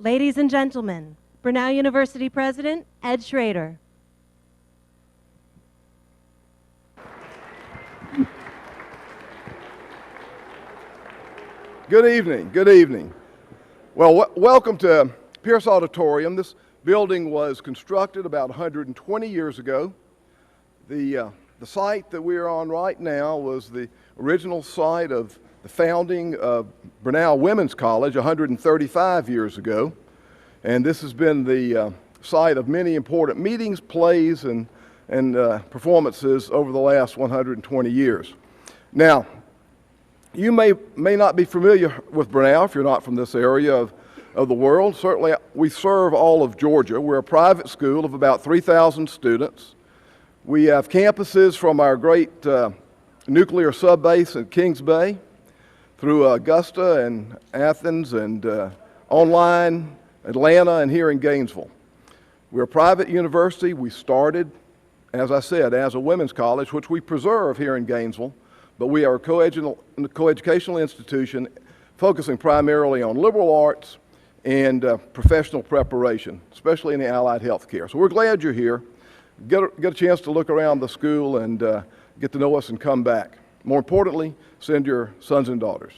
Ladies and gentlemen, Brenau University President Ed Schrader. Good evening, good evening. Well, welcome to Pearce Auditorium. This building was constructed about 120 years ago. The site that we are on right now was the original site of the founding of Brenau Women's College 135 years ago. And this has been the site of many important meetings, plays, and performances over the last 120 years. Now, you may not be familiar with Brenau if you're not from this area of the world. Certainly, we serve all of Georgia. We're a private school of about 3,000 students. We have campuses from our great nuclear subbase at Kings Bay through Augusta and Athens and online, Atlanta, and here in Gainesville. We're a private university. We started, as I said, as a women's college, which we preserve here in Gainesville, but we are a coeducational institution focusing primarily on liberal arts and professional preparation, especially in the allied health care. So we're glad you're here. Get a chance to look around the school and get to know us and come back. More importantly, send your sons and daughters.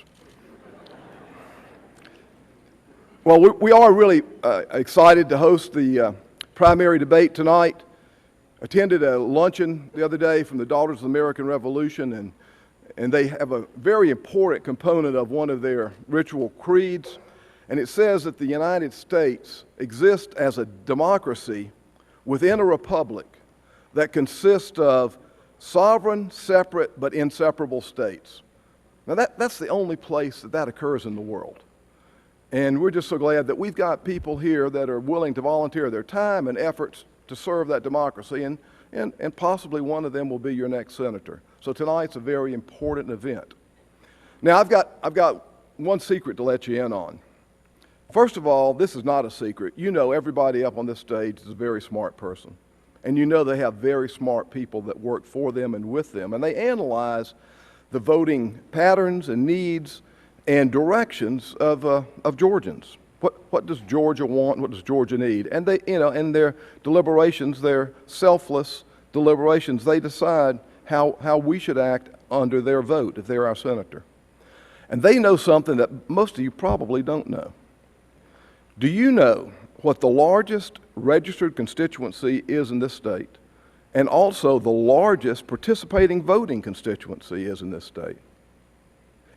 Well, we are really excited to host the primary debate tonight. Attended a luncheon the other day from the Daughters of the American Revolution, and they have a very important component of one of their ritual creeds, and it says that the United States exists as a democracy within a republic that consists of sovereign, separate, but inseparable states. Now that's the only place that occurs in the world. And we're just so glad that we've got people here that are willing to volunteer their time and efforts to serve that democracy, and possibly one of them will be your next senator. So tonight's a very important event. Now I've got one secret to let you in on. First of all, this is not a secret. You know everybody up on this stage is a very smart person. And you know they have very smart people that work for them and with them. And they analyze the voting patterns and needs and directions of Georgians. What does Georgia want? What does Georgia need? And they, in their deliberations, their selfless deliberations, they decide how we should act under their vote if they're our senator. And they know something that most of you probably don't know. Do you know what the largest registered constituency is in this state, and also the largest participating voting constituency is in this state?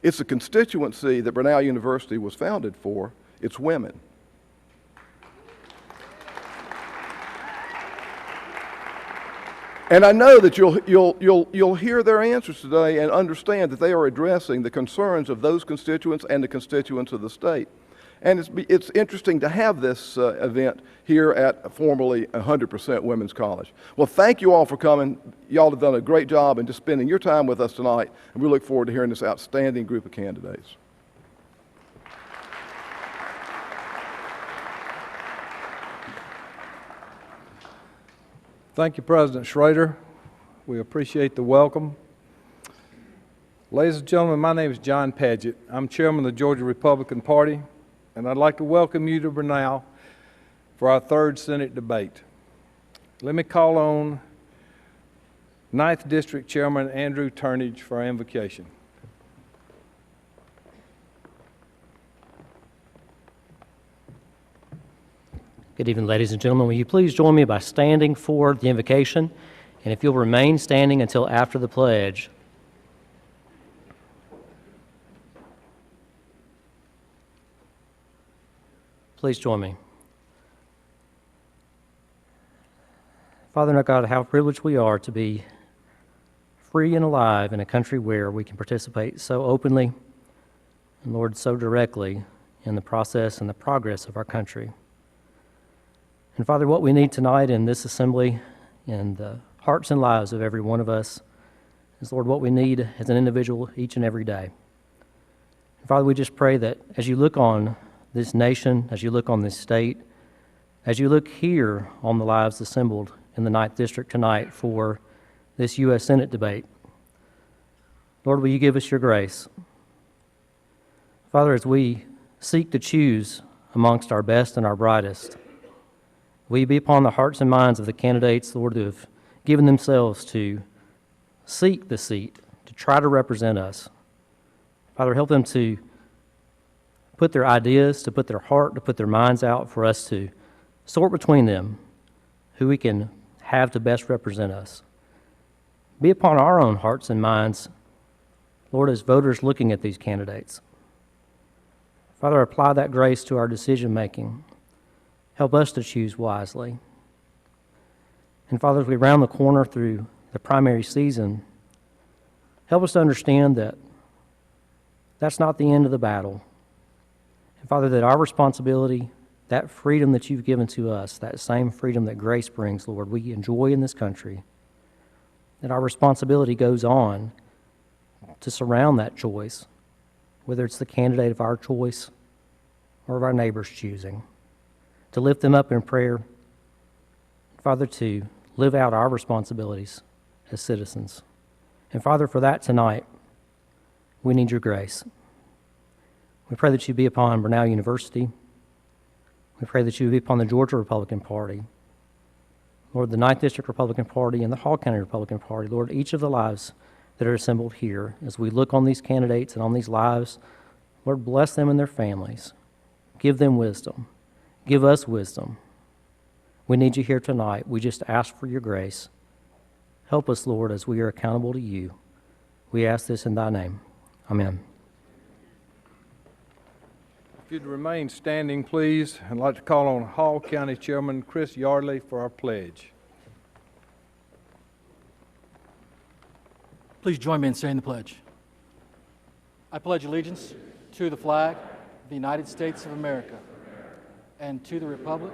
It's a constituency that Brenau University was founded for. It's women. And I know that you'll hear their answers today and understand that they are addressing the concerns of those constituents and the constituents of the state. And it's interesting to have this event here at formerly 100% Women's College. Well, thank you all for coming. Y'all have done a great job in just spending your time with us tonight, and we look forward to hearing this outstanding group of candidates. Thank you, President Schrader. We appreciate the welcome. Ladies and gentlemen, my name is John Padgett. I'm chairman of the Georgia Republican Party, and I'd like to welcome you to Brenau for our third Senate debate. Let me call on 9th District Chairman Andrew Turnage for our invocation. Good evening, ladies and gentlemen. Will you please join me by standing for the invocation, and if you'll remain standing until after the pledge. Please join me. Father and our God, how privileged we are to be free and alive in a country where we can participate so openly and, Lord, so directly in the process and the progress of our country. And Father, what we need tonight in this assembly, in the hearts and lives of every one of us, is, Lord, what we need as an individual each and every day. And Father, we just pray that as you look on this nation, as you look on this state, as you look here on the lives assembled in the 9th District tonight for this U.S. Senate debate, Lord, will you give us your grace? Father, as we seek to choose amongst our best and our brightest. Will you be upon the hearts and minds of the candidates, Lord, who have given themselves to seek the seat, to try to represent us. Father, help them to put their ideas, to put their heart, to put their minds out for us to sort between them who we can have to best represent us. Be upon our own hearts and minds, Lord, as voters looking at these candidates. Father, apply that grace to our decision making. Help us to choose wisely. And Father, as we round the corner through the primary season, help us to understand that that's not the end of the battle. And Father, that our responsibility, that freedom that you've given to us, that same freedom that grace brings, Lord, we enjoy in this country, that our responsibility goes on to surround that choice, whether it's the candidate of our choice or of our neighbor's choosing, to lift them up in prayer, Father, to live out our responsibilities as citizens. And Father, for that tonight, we need your grace. We pray that you be upon Brenau University. We pray that you be upon the Georgia Republican Party, Lord, the 9th District Republican Party and the Hall County Republican Party. Lord, each of the lives that are assembled here, as we look on these candidates and on these lives, Lord, bless them and their families. Give them wisdom. Give us wisdom. We need you here tonight. We just ask for your grace. Help us, Lord, as we are accountable to you. We ask this in thy name. Amen. If you'd remain standing, please, I'd like to call on Hall County Chairman Chris Yardley for our pledge. Please join me in saying the pledge. I pledge allegiance to the flag of the United States of America and to the republic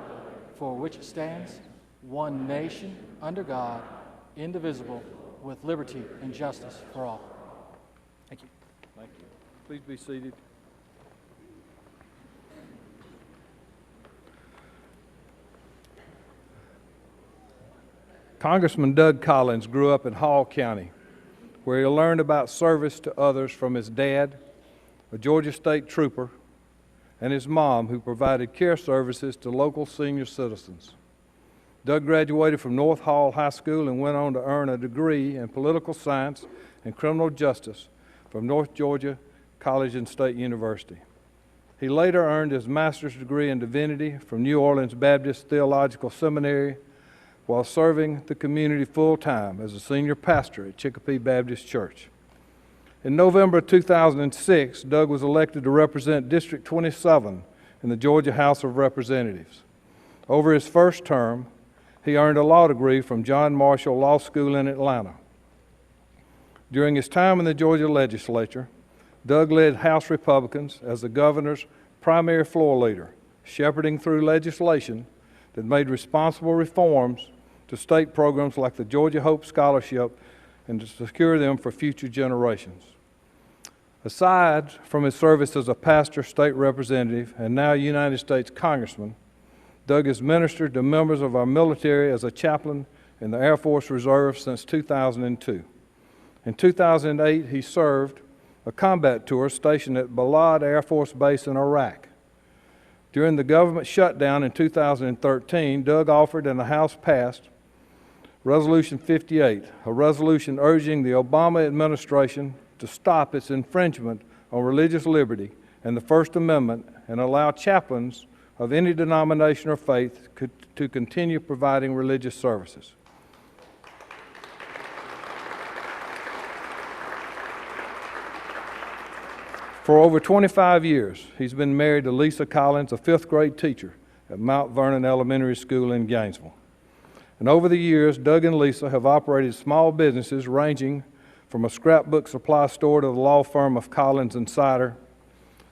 for which it stands, one nation, under God, indivisible, with liberty and justice for all. Thank you. Thank you. Please be seated. Congressman Doug Collins grew up in Hall County, where he learned about service to others from his dad, a Georgia State trooper, and his mom, who provided care services to local senior citizens. Doug graduated from North Hall High School and went on to earn a degree in political science and criminal justice from North Georgia College and State University. He later earned his master's degree in divinity from New Orleans Baptist Theological Seminary while serving the community full-time as a senior pastor at Chicopee Baptist Church. In November 2006, Doug was elected to represent District 27 in the Georgia House of Representatives. Over his first term, he earned a law degree from John Marshall Law School in Atlanta. During his time in the Georgia legislature, Doug led House Republicans as the governor's primary floor leader, shepherding through legislation that made responsible reforms to state programs like the Georgia Hope Scholarship and to secure them for future generations. Aside from his service as a pastor, state representative, and now United States Congressman, Doug has ministered to members of our military as a chaplain in the Air Force Reserve since 2002. In 2008, he served a combat tour stationed at Balad Air Force Base in Iraq. During the government shutdown in 2013, Doug offered and the House passed Resolution 58, a resolution urging the Obama administration to stop its infringement on religious liberty and the First Amendment and allow chaplains of any denomination or faith to continue providing religious services. For over 25 years, he's been married to Lisa Collins, a fifth grade teacher at Mount Vernon Elementary School in Gainesville. And over the years, Doug and Lisa have operated small businesses ranging from a scrapbook supply store to the law firm of Collins and Sider.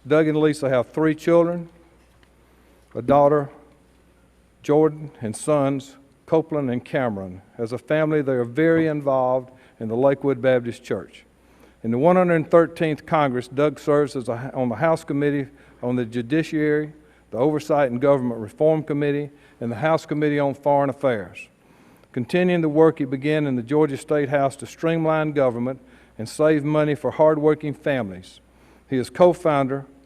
Doug and Lisa have 3 children, a daughter, Jordan, and sons, Copeland and Cameron. As a family, they are very involved in the Lakewood Baptist Church. In the 113th Congress, Doug serves on the House Committee on the Judiciary, the Oversight and Government Reform Committee, and the House Committee on Foreign Affairs. Continuing the work he began in the Georgia State House to streamline government and save money for hardworking families, he is co-founder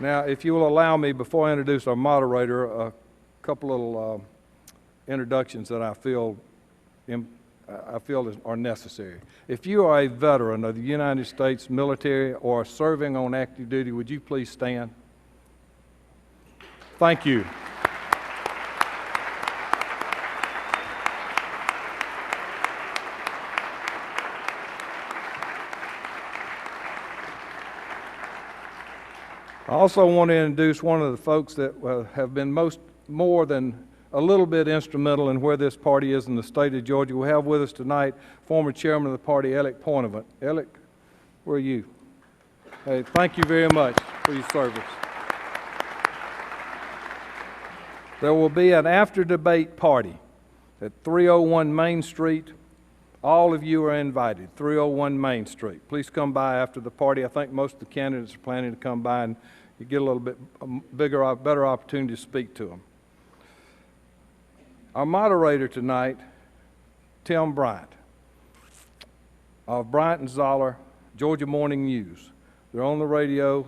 Now, if you will allow me, before I introduce our moderator, a couple little introductions that I feel are necessary. If you are a veteran of the United States military or serving on active duty, would you please stand? Thank you. I also want to introduce one of the folks that have been more than a little bit instrumental in where this party is in the state of Georgia. We have with us tonight former chairman of the party, Derrick Grayson. Derrick, where are you? Hey, thank you very much for your service. There will be an after-debate party at 301 Main Street. All of you are invited, 301 Main Street. Please come by after the party. I think most of the candidates are planning to come by, and you get a little bit better opportunity to speak to them. Our moderator tonight, Tim Bryant, of Bryant and Zoller, Georgia Morning News. They're on the radio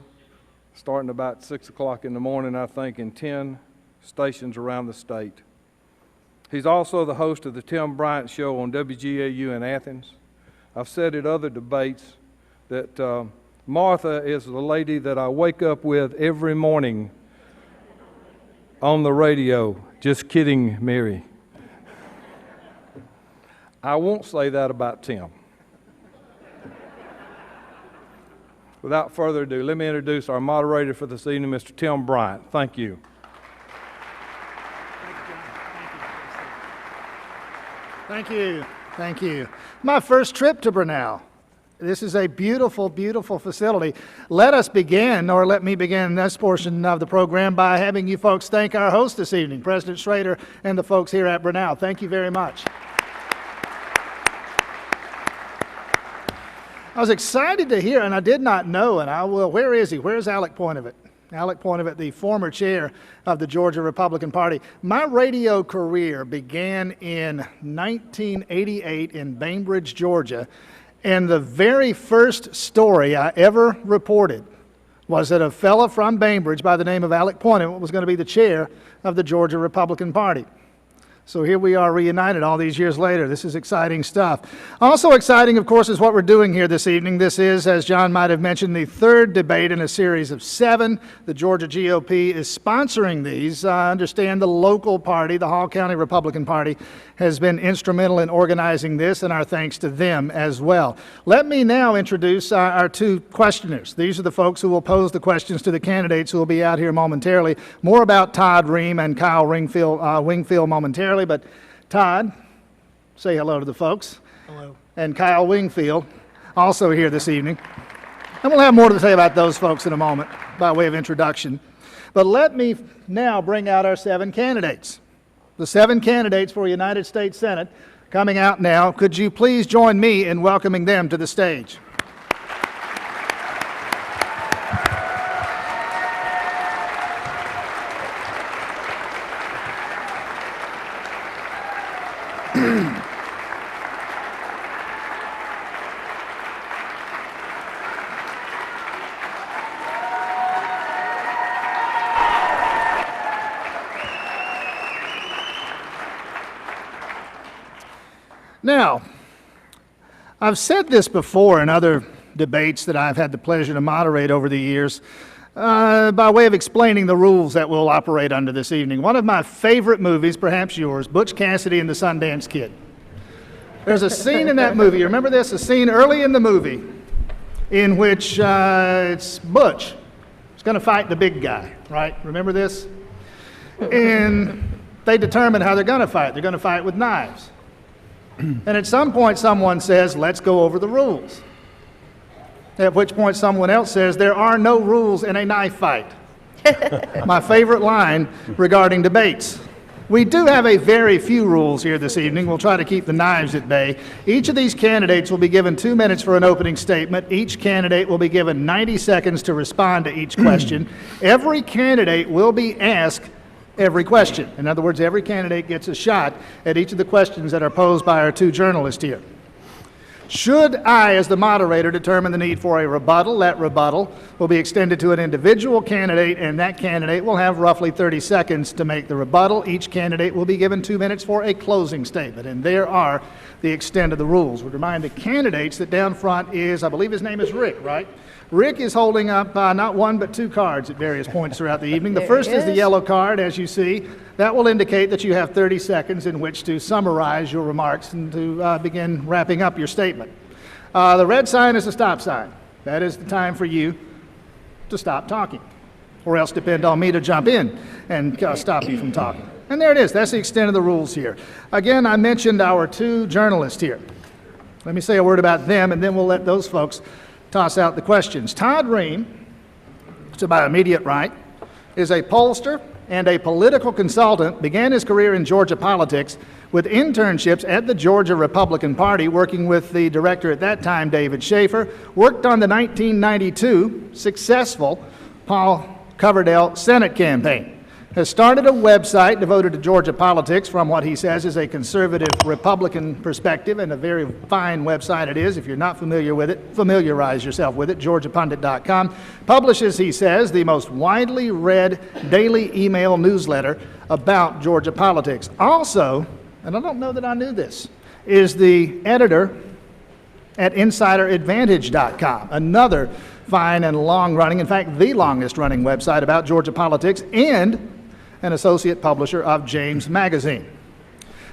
starting about 6 o'clock in the morning, I think, in 10 stations around the state. He's also the host of the Tim Bryant Show on WGAU in Athens. I've said at other debates that Martha is the lady that I wake up with every morning on the radio. Just kidding, Mary. I won't say that about Tim. Without further ado, let me introduce our moderator for this evening, Mr. Tim Bryant. Thank you. Thank you. Thank you. My first trip to Brenau. This is a beautiful, beautiful facility. Let me begin this portion of the program by having you folks thank our host this evening, President Schrader, and the folks here at Brenau. Thank you very much. I was excited to hear, and I did not know, and I will, where is he? Where's Alec Pointevet? Alec Pointevet, the former chair of the Georgia Republican Party. My radio career began in 1988 in Bainbridge, Georgia, and the very first story I ever reported was that a fellow from Bainbridge by the name of Alec Pointevet was going to be the chair of the Georgia Republican Party. So here we are reunited all these years later. This is exciting stuff. Also exciting, of course, is what we're doing here this evening. This is, as John might have mentioned, the third debate in a series of 7. The Georgia GOP is sponsoring these. I understand the local party, the Hall County Republican Party, has been instrumental in organizing this, and our thanks to them as well. Let me now introduce our two questioners. These are the folks who will pose the questions to the candidates who will be out here momentarily. More about Todd Ream and Kyle Wingfield momentarily. But Todd, say hello to the folks. Hello. And Kyle Wingfield, also here this evening. And we'll have more to say about those folks in a moment by way of introduction. But let me now bring out our 7 candidates. The 7 candidates for United States Senate coming out now. Could you please join me in welcoming them to the stage? Now, I've said this before in other debates that I've had the pleasure to moderate over the years by way of explaining the rules that we'll operate under this evening. One of my favorite movies, perhaps yours, Butch Cassidy and the Sundance Kid. There's a scene in that movie, you remember this? A scene early in the movie in which it's Butch. He's going to fight the big guy, right? Remember this? And they determine how they're going to fight. They're going to fight with knives. And at some point someone says, let's go over the rules. At which point someone else says, there are no rules in a knife fight. My favorite line regarding debates. We do have a very few rules here this evening. We'll try to keep the knives at bay. Each of these candidates will be given 2 minutes for an opening statement. Each candidate will be given 90 seconds to respond to each question. Every candidate will be asked every question. In other words, every candidate gets a shot at each of the questions that are posed by our 2 journalists here. Should I, as the moderator, determine the need for a rebuttal, that rebuttal will be extended to an individual candidate, and that candidate will have roughly 30 seconds to make the rebuttal. Each candidate will be given 2 minutes for a closing statement, and there are the extent of the rules. Would remind the candidates that down front is, I believe his name is Rick, right? Rick is holding up not one but two cards at various points throughout the evening. The first is the yellow card, as you see. That will indicate that you have 30 seconds in which to summarize your remarks and to begin wrapping up your statement. The red sign is the stop sign. That is the time for you to stop talking, or else depend on me to jump in and stop you from talking. And there it is. That's the extent of the rules here. Again, I mentioned our two journalists here. Let me say a word about them, and then we'll let those folks toss out the questions. Todd Ream, to my immediate right, is a pollster and a political consultant, began his career in Georgia politics with internships at the Georgia Republican Party, working with the director at that time, David Schaefer, worked on the 1992 successful Paul Coverdell Senate campaign, has started a website devoted to Georgia politics from what he says is a conservative Republican perspective, and a very fine website it is. If you're not familiar with it, familiarize yourself with it, georgiapundit.com. Publishes, he says, the most widely read daily email newsletter about Georgia politics. Also, and I don't know that I knew this, is the editor at insideradvantage.com, another fine and long-running, in fact, the longest-running website about Georgia politics, and an associate publisher of James Magazine.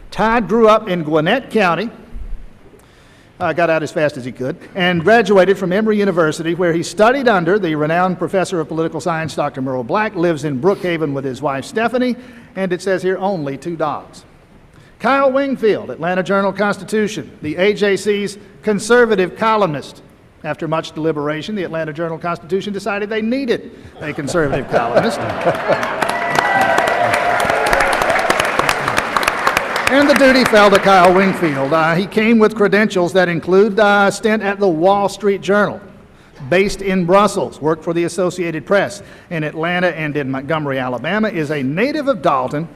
Todd grew up in Gwinnett County, got out as fast as he could, and graduated from Emory University, where he studied under the renowned professor of political science, Dr. Merle Black, lives in Brookhaven with his wife, Stephanie, and it says here, only 2 dogs. Kyle Wingfield, Atlanta Journal-Constitution, the AJC's conservative columnist. After much deliberation, the Atlanta Journal-Constitution decided they needed a conservative columnist. And the duty fell to Kyle Wingfield. He came with credentials that include a stint at the Wall Street Journal, based in Brussels, worked for the Associated Press in Atlanta and in Montgomery, Alabama, is a native of Dalton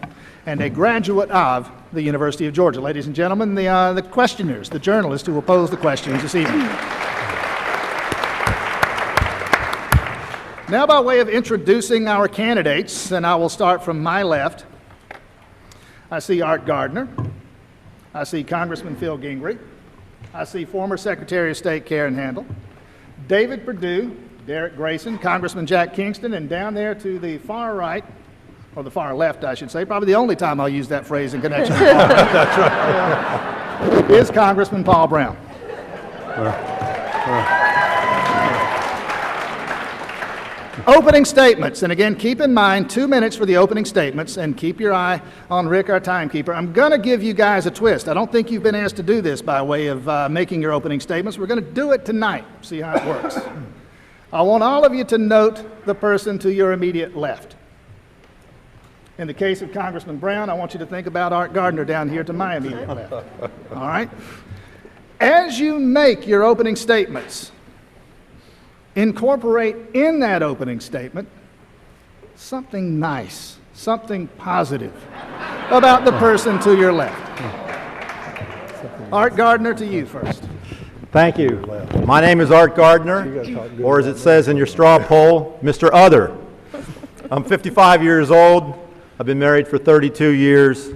and a graduate of the University of Georgia. Ladies and gentlemen, the questioners, the journalists who will pose the questions this evening. Now, by way of introducing our candidates, and I will start from my left. I see Art Gardner. I see Congressman Phil Gingrey. I see former Secretary of State Karen Handel, David Perdue, Derrick Grayson, Congressman Jack Kingston, and down there to the far right, or the far left, I should say, probably the only time I'll use that phrase in connection with Paul. That's right. Is Congressman Paul Broun. Opening statements, and again, keep in mind 2 minutes for the opening statements, and keep your eye on Rick, our timekeeper. I'm going to give you guys a twist. I don't think you've been asked to do this by way of making your opening statements. We're going to do it tonight, see how it works. I want all of you to note the person to your immediate left. In the case of Congressman Brown, I want you to think about Art Gardner down here to my immediate left. All right? As you make your opening statements, incorporate in that opening statement something nice, something positive about the person to your left. Art Gardner, to you first. Thank you. My name is Art Gardner, or as it says in your straw poll, Mr. Other. I'm 55 years old. I've been married for 32 years,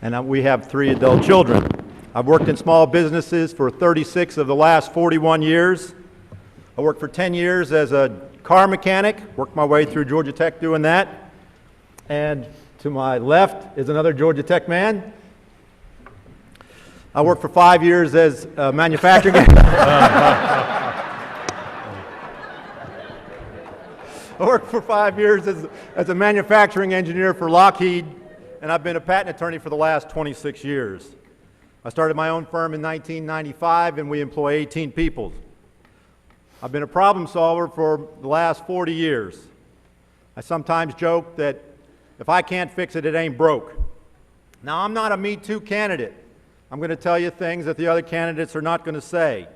and we have 3 adult children. I've worked in small businesses for 36 of the last 41 years. I worked for 10 years as a car mechanic, worked my way through Georgia Tech doing that. And to my left is another Georgia Tech man. I worked for 5 years as a manufacturing I worked for 5 years as a manufacturing engineer for Lockheed, and I've been a patent attorney for the last 26 years. I started my own firm in 1995, and we employ 18 people. I've been a problem solver for the last 40 years. I sometimes joke that if I can't fix it, it ain't broke. Now, I'm not a Me Too candidate. I'm going to tell you things that the other candidates are not going to say.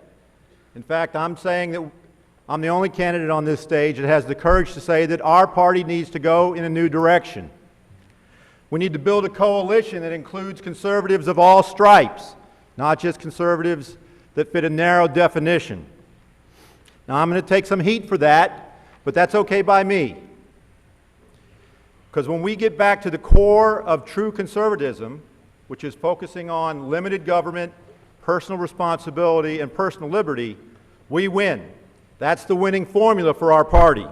In fact, I'm saying that I'm the only candidate on this stage that has the courage to say that our party needs to go in a new direction. We need to build a coalition that includes conservatives of all stripes, not just conservatives that fit a narrow definition. Now, I'm going to take some heat for that, but that's okay by me. Because when we get back to the core of true conservatism, which is focusing on limited government, personal responsibility, and personal liberty, we win. That's the winning formula for our party.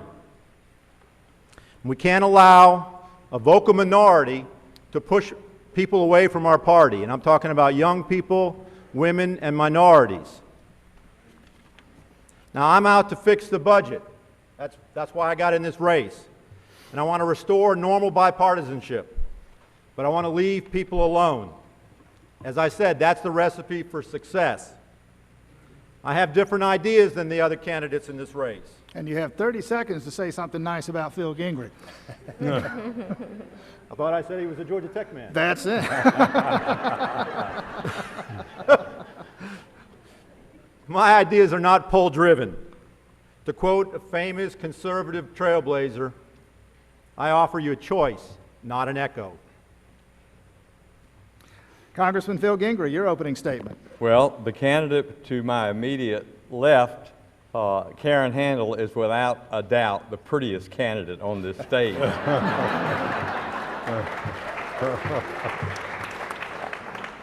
We can't allow a vocal minority to push people away from our party, and I'm talking about young people, women, and minorities. Now, I'm out to fix the budget. That's why I got in this race. And I want to restore normal bipartisanship, but I want to leave people alone. As I said, that's the recipe for success. I have different ideas than the other candidates in this race. And you have 30 seconds to say something nice about Phil Gingrey. I thought I said he was a Georgia Tech man. That's it. My ideas are not poll-driven. To quote a famous conservative trailblazer, I offer you a choice, not an echo. Congressman Phil Gingrey, your opening statement. Well, the candidate to my immediate left, Karen Handel, is without a doubt the prettiest candidate on this stage.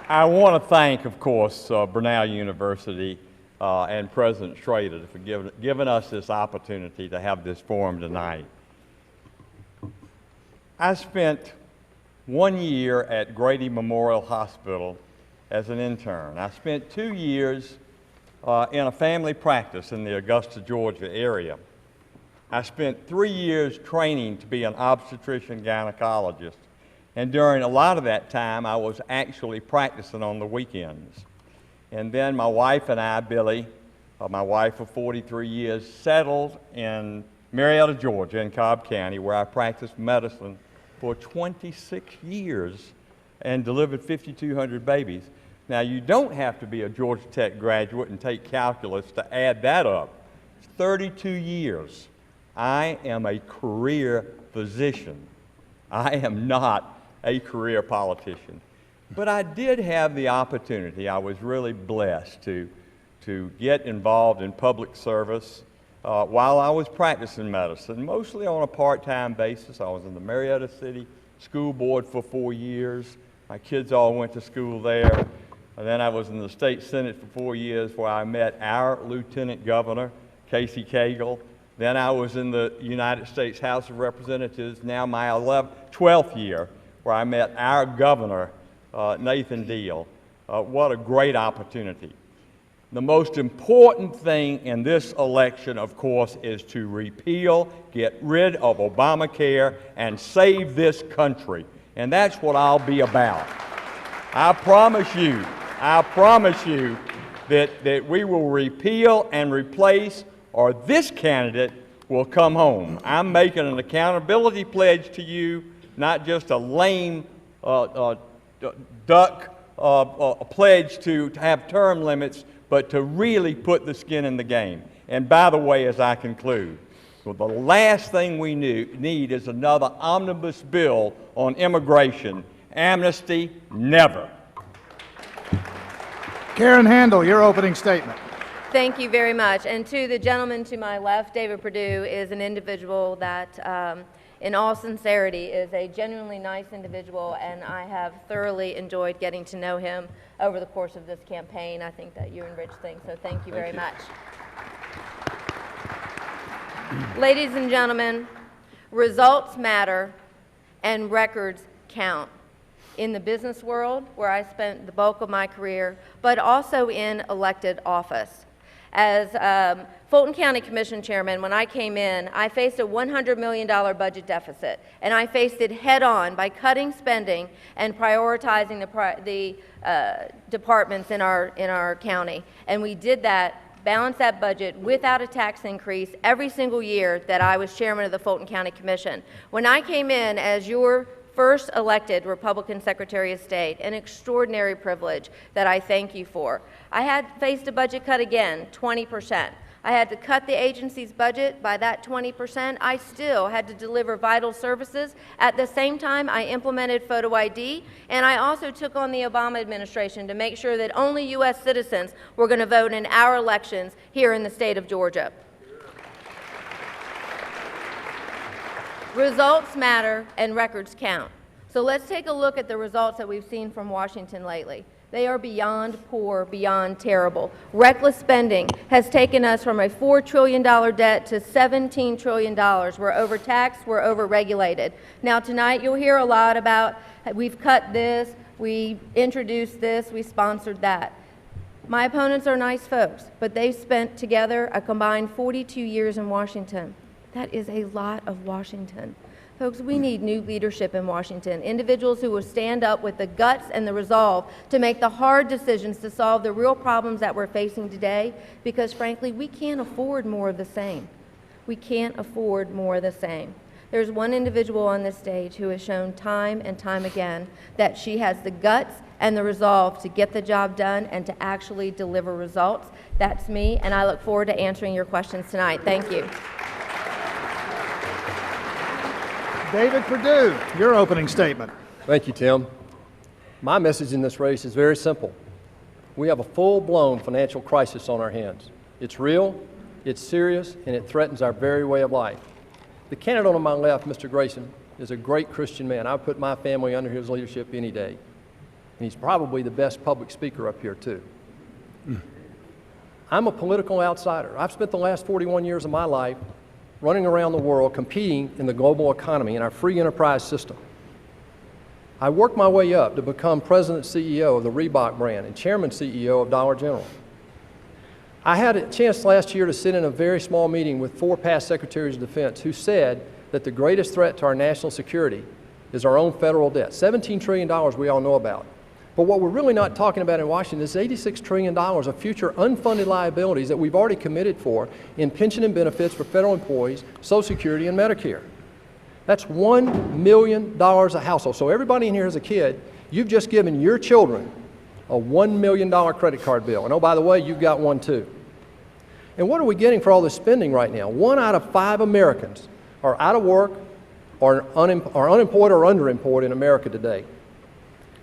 I want to thank, of course, Brenau University and President Schrader for giving us this opportunity to have this forum tonight. I spent 1 year at Grady Memorial Hospital as an intern. I spent 2 years in a family practice in the Augusta, Georgia area. I spent 3 years training to be an obstetrician gynecologist. And during a lot of that time, I was actually practicing on the weekends. And then my wife and I, Billy, my wife of 43 years, settled in Marietta, Georgia, in Cobb County, where I practiced medicine for 26 years and delivered 5,200 babies. Now, you don't have to be a Georgia Tech graduate and take calculus to add that up. It's 32 years. I am a career physician. I am not a career politician. But I did have the opportunity, I was really blessed to get involved in public service while I was practicing medicine, mostly on a part-time basis. I was in the Marietta City School Board for 4 years. My kids all went to school there. And then I was in the state senate for 4 years, where I met our Lieutenant Governor, Casey Cagle. Then I was in the United States House of Representatives, now my 12th year, where I met our governor, Nathan Deal. What a great opportunity. The most important thing in this election, of course, is to repeal, get rid of Obamacare, and save this country. And that's what I'll be about. I promise you that we will repeal and replace, or this candidate will come home. I'm making an accountability pledge to you, not just a lame duck pledge to have term limits, but to really put the skin in the game. And by the way, as I conclude, well, the last thing we need is another omnibus bill on immigration. Amnesty, never. Karen Handel, your opening statement. Thank you very much. And to the gentleman to my left, David Perdue is an individual that, in all sincerity, is a genuinely nice individual, and I have thoroughly enjoyed getting to know him over the course of this campaign. I think that you enrich things, so thank you very much. Ladies and gentlemen, results matter and records count. In the business world, where I spent the bulk of my career, but also in elected office. As Fulton County Commission Chairman, when I came in, I faced a $100 million budget deficit, and I faced it head-on by cutting spending and prioritizing the departments in our county. And we did that, balanced that budget without a tax increase every single year that I was chairman of the Fulton County Commission. When I came in as your first elected Republican Secretary of State, an extraordinary privilege that I thank you for. I had faced a budget cut again, 20%. I had to cut the agency's budget by that 20%. I still had to deliver vital services. At the same time, I implemented photo ID, and I also took on the Obama administration to make sure that only U.S. citizens were going to vote in our elections here in the state of Georgia. Results matter and records count. So let's take a look at the results that we've seen from Washington lately. They are beyond poor, beyond terrible. Reckless spending has taken us from a $4 trillion debt to $17 trillion. We're overtaxed, we're overregulated. Now tonight you'll hear a lot about we've cut this, we introduced this, we sponsored that. My opponents are nice folks, but they've spent together a combined 42 years in Washington. That is a lot of Washington. Folks, we need new leadership in Washington, individuals who will stand up with the guts and the resolve to make the hard decisions to solve the real problems that we're facing today, because frankly, we can't afford more of the same. We can't afford more of the same. There's one individual on this stage who has shown time and time again that she has the guts and the resolve to get the job done and to actually deliver results. That's me, and I look forward to answering your questions tonight. Thank you. David Perdue, your opening statement. Thank you, Tim. My message in this race is very simple. We have a full-blown financial crisis on our hands. It's real, it's serious, and it threatens our very way of life. The candidate on my left, Mr. Grayson, is a great Christian man. I would put my family under his leadership any day. And he's probably the best public speaker up here, too. I'm a political outsider. I've spent the last 41 years of my life running around the world competing in the global economy in our free enterprise system. I worked my way up to become President CEO of the Reebok brand and Chairman CEO of Dollar General. I had a chance last year to sit in a very small meeting with 4 past Secretaries of Defense who said that the greatest threat to our national security is our own federal debt. $17 trillion we all know about. But what we're really not talking about in Washington is $86 trillion of future unfunded liabilities that we've already committed for in pension and benefits for federal employees, Social Security, and Medicare. That's $1 million a household. So everybody in here as a kid, you've just given your children a $1 million credit card bill. And oh, by the way, you've got one too. And what are we getting for all this spending right now? 1 out of 5 Americans are out of work or unemployed or underemployed in America today.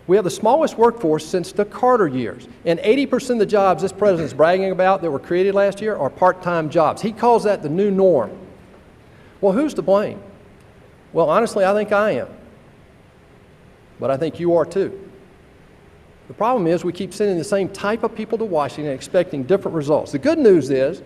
We have the smallest workforce since the Carter years, and 80% of the jobs this president's bragging about that were created last year are part-time jobs. He calls that the new norm. Well, who's to blame? Well, honestly, I think I am, but I think you are too. The problem is we keep sending the same type of people to Washington expecting different results. The good news is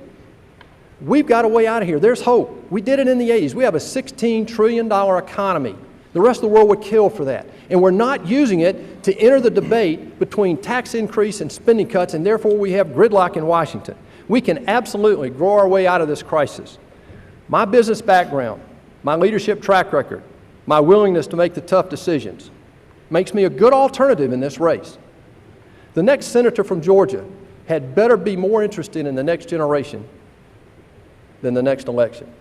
we've got a way out of here. There's hope. We did it in the 80s. We have a $16 trillion economy. The rest of the world would kill for that. And we're not using it to enter the debate between tax increase and spending cuts, and therefore we have gridlock in Washington. We can absolutely grow our way out of this crisis. My business background, my leadership track record, my willingness to make the tough decisions makes me a good alternative in this race. The next senator from Georgia had better be more interested in the next generation than the next election.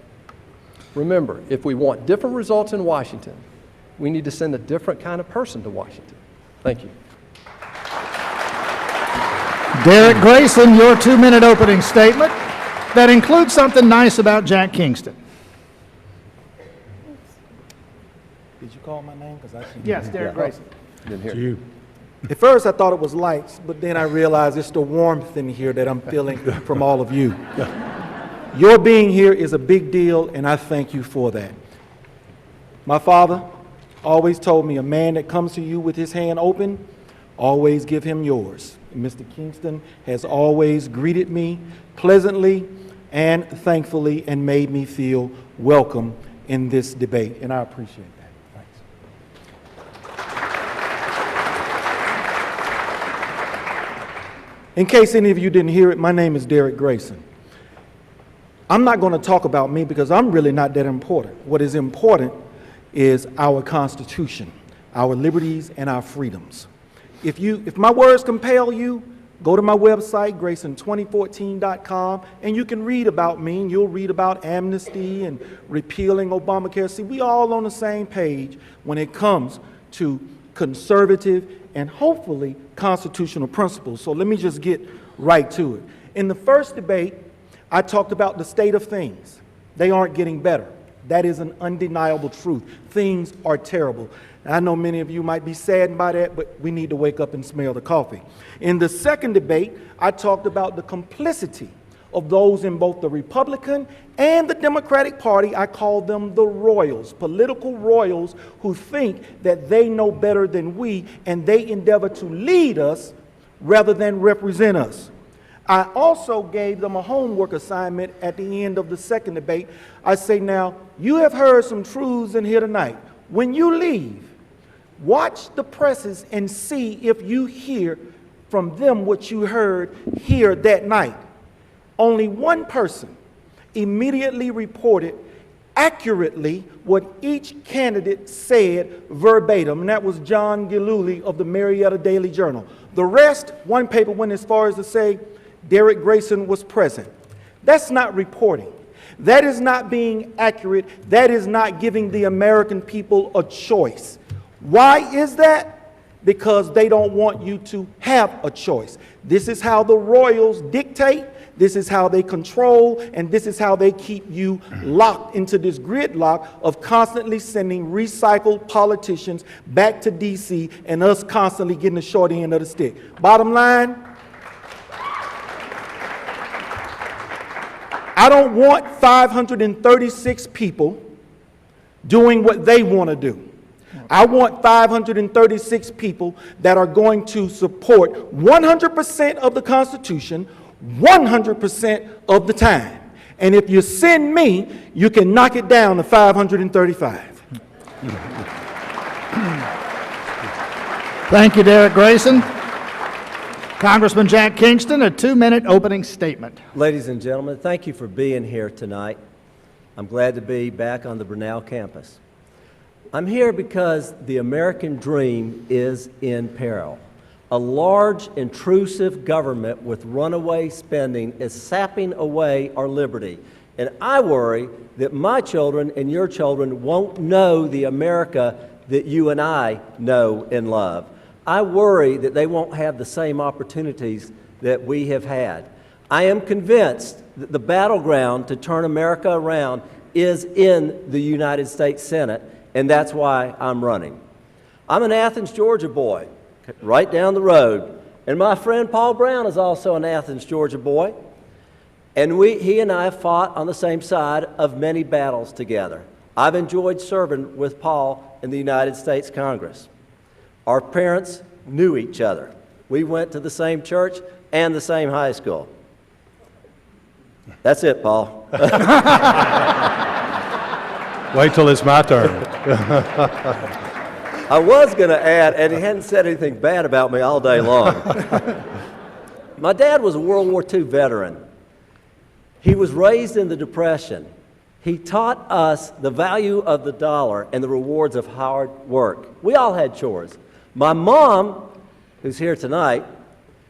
Remember, if we want different results in Washington, we need to send a different kind of person to Washington. Thank you. Derrick Grayson, your 2-minute opening statement that includes something nice about Jack Kingston. Did you call my name? Yes, Derrick Grayson. Didn't hear you. At first I thought it was lights, but then I realized it's the warmth in here that I'm feeling from all of you. Your being here is a big deal, and I thank you for that. My father always told me, a man that comes to you with his hand open, always give him yours. And Mr. Kingston has always greeted me pleasantly and thankfully and made me feel welcome in this debate, and I appreciate that. Thanks. In case any of you didn't hear it, my name is Derrick Grayson. I'm not going to talk about me because I'm really not that important. What is important is our Constitution, our liberties, and our freedoms. If my words compel you, go to my website, grayson2014.com, and you can read about me, and you'll read about amnesty and repealing Obamacare. See, we all on the same page when it comes to conservative and hopefully constitutional principles. So let me just get right to it. In the first debate, I talked about the state of things. They aren't getting better. That is an undeniable truth. Things are terrible. And I know many of you might be saddened by that, but we need to wake up and smell the coffee. In the second debate, I talked about the complicity of those in both the Republican and the Democratic Party. I call them the royals, political royals who think that they know better than we, and they endeavor to lead us rather than represent us. I also gave them a homework assignment at the end of the second debate. I say, now, you have heard some truths in here tonight. When you leave, watch the presses and see if you hear from them what you heard here that night. Only one person immediately reported accurately what each candidate said verbatim, and that was John Gillooly of the Marietta Daily Journal. The rest, one paper went as far as to say Derrick Grayson was present. That's not reporting. That is not being accurate. That is not giving the American people a choice. Why is that? Because they don't want you to have a choice. This is how the royals dictate. This is how they control, and this is how they keep you locked into this gridlock of constantly sending recycled politicians back to D.C. and us constantly getting the short end of the stick. Bottom line, I don't want 536 people doing what they want to do. I want 536 people that are going to support 100% of the Constitution, 100% of the time. And if you send me, you can knock it down to 535. Thank you, Derrick Grayson. Congressman Jack Kingston, a 2-minute opening statement. Ladies and gentlemen, thank you for being here tonight. I'm glad to be back on the Brenau campus. I'm here because the American dream is in peril. A large, intrusive government with runaway spending is sapping away our liberty. And I worry that my children and your children won't know the America that you and I know and love. I worry that they won't have the same opportunities that we have had. I am convinced that the battleground to turn America around is in the United States Senate, and that's why I'm running. I'm an Athens, Georgia boy, right down the road, and my friend Paul Broun is also an Athens, Georgia boy, and he and I have fought on the same side of many battles together. I've enjoyed serving with Paul in the United States Congress. Our parents knew each other. We went to the same church and the same high school. That's it, Paul. Wait till it's my turn. I was going to add, and he hadn't said anything bad about me all day long. My dad was a World War II veteran. He was raised in the Depression. He taught us the value of the dollar and the rewards of hard work. We all had chores. My mom, who's here tonight,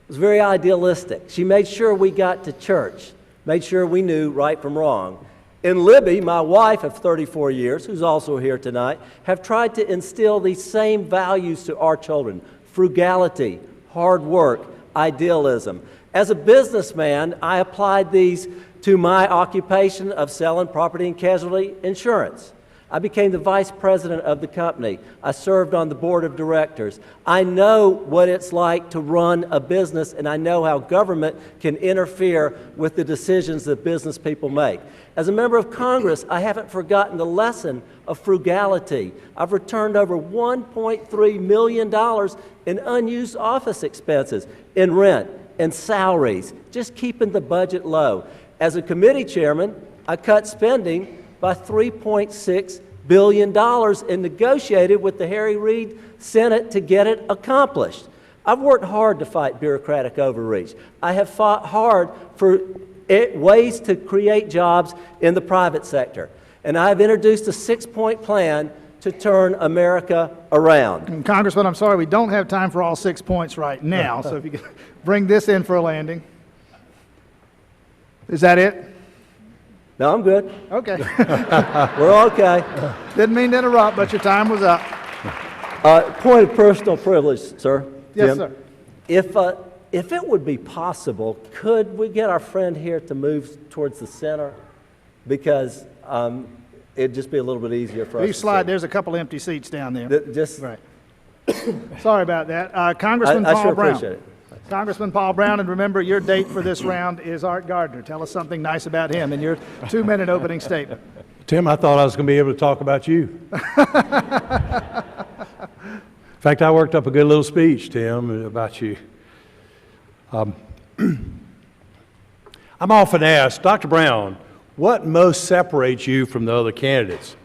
was very idealistic. She made sure we got to church, made sure we knew right from wrong. And Libby, my wife of 34 years, who's also here tonight, have tried to instill these same values to our children: frugality, hard work, idealism. As a businessman, I applied these to my occupation of selling property and casualty insurance. I became the vice president of the company. I served on the board of directors. I know what it's like to run a business, and I know how government can interfere with the decisions that business people make. As a member of Congress, I haven't forgotten the lesson of frugality. I've returned over $1.3 million in unused office expenses, in rent, and salaries, just keeping the budget low. As a committee chairman, I cut spending by $3.6 billion and negotiated with the Harry Reid Senate to get it accomplished. I've worked hard to fight bureaucratic overreach. I have fought hard for ways to create jobs in the private sector. And I have introduced a 6-point plan to turn America around. And Congressman, I'm sorry, we don't have time for all 6 points right now, so if you could bring this in for a landing. Is that it? No, I'm good. Okay. We're okay. Didn't mean to interrupt, but your time was up. Point of personal privilege, sir. Yes, Jim. sir. If if it would be possible, could we get our friend here to move towards the center? Because it'd just be a little bit easier for us. Please slide. There's a couple empty seats down there. Just right. Sorry about that. Congressman I Paul sure Broun. appreciate it. Congressman Paul Broun, and remember, your date for this round is Art Gardner. Tell us something nice about him in your 2-minute opening statement. Tim, I thought I was going to be able to talk about you. In fact, I worked up a good little speech, Tim, about you. I'm often asked, Dr. Brown, what most separates you from the other candidates?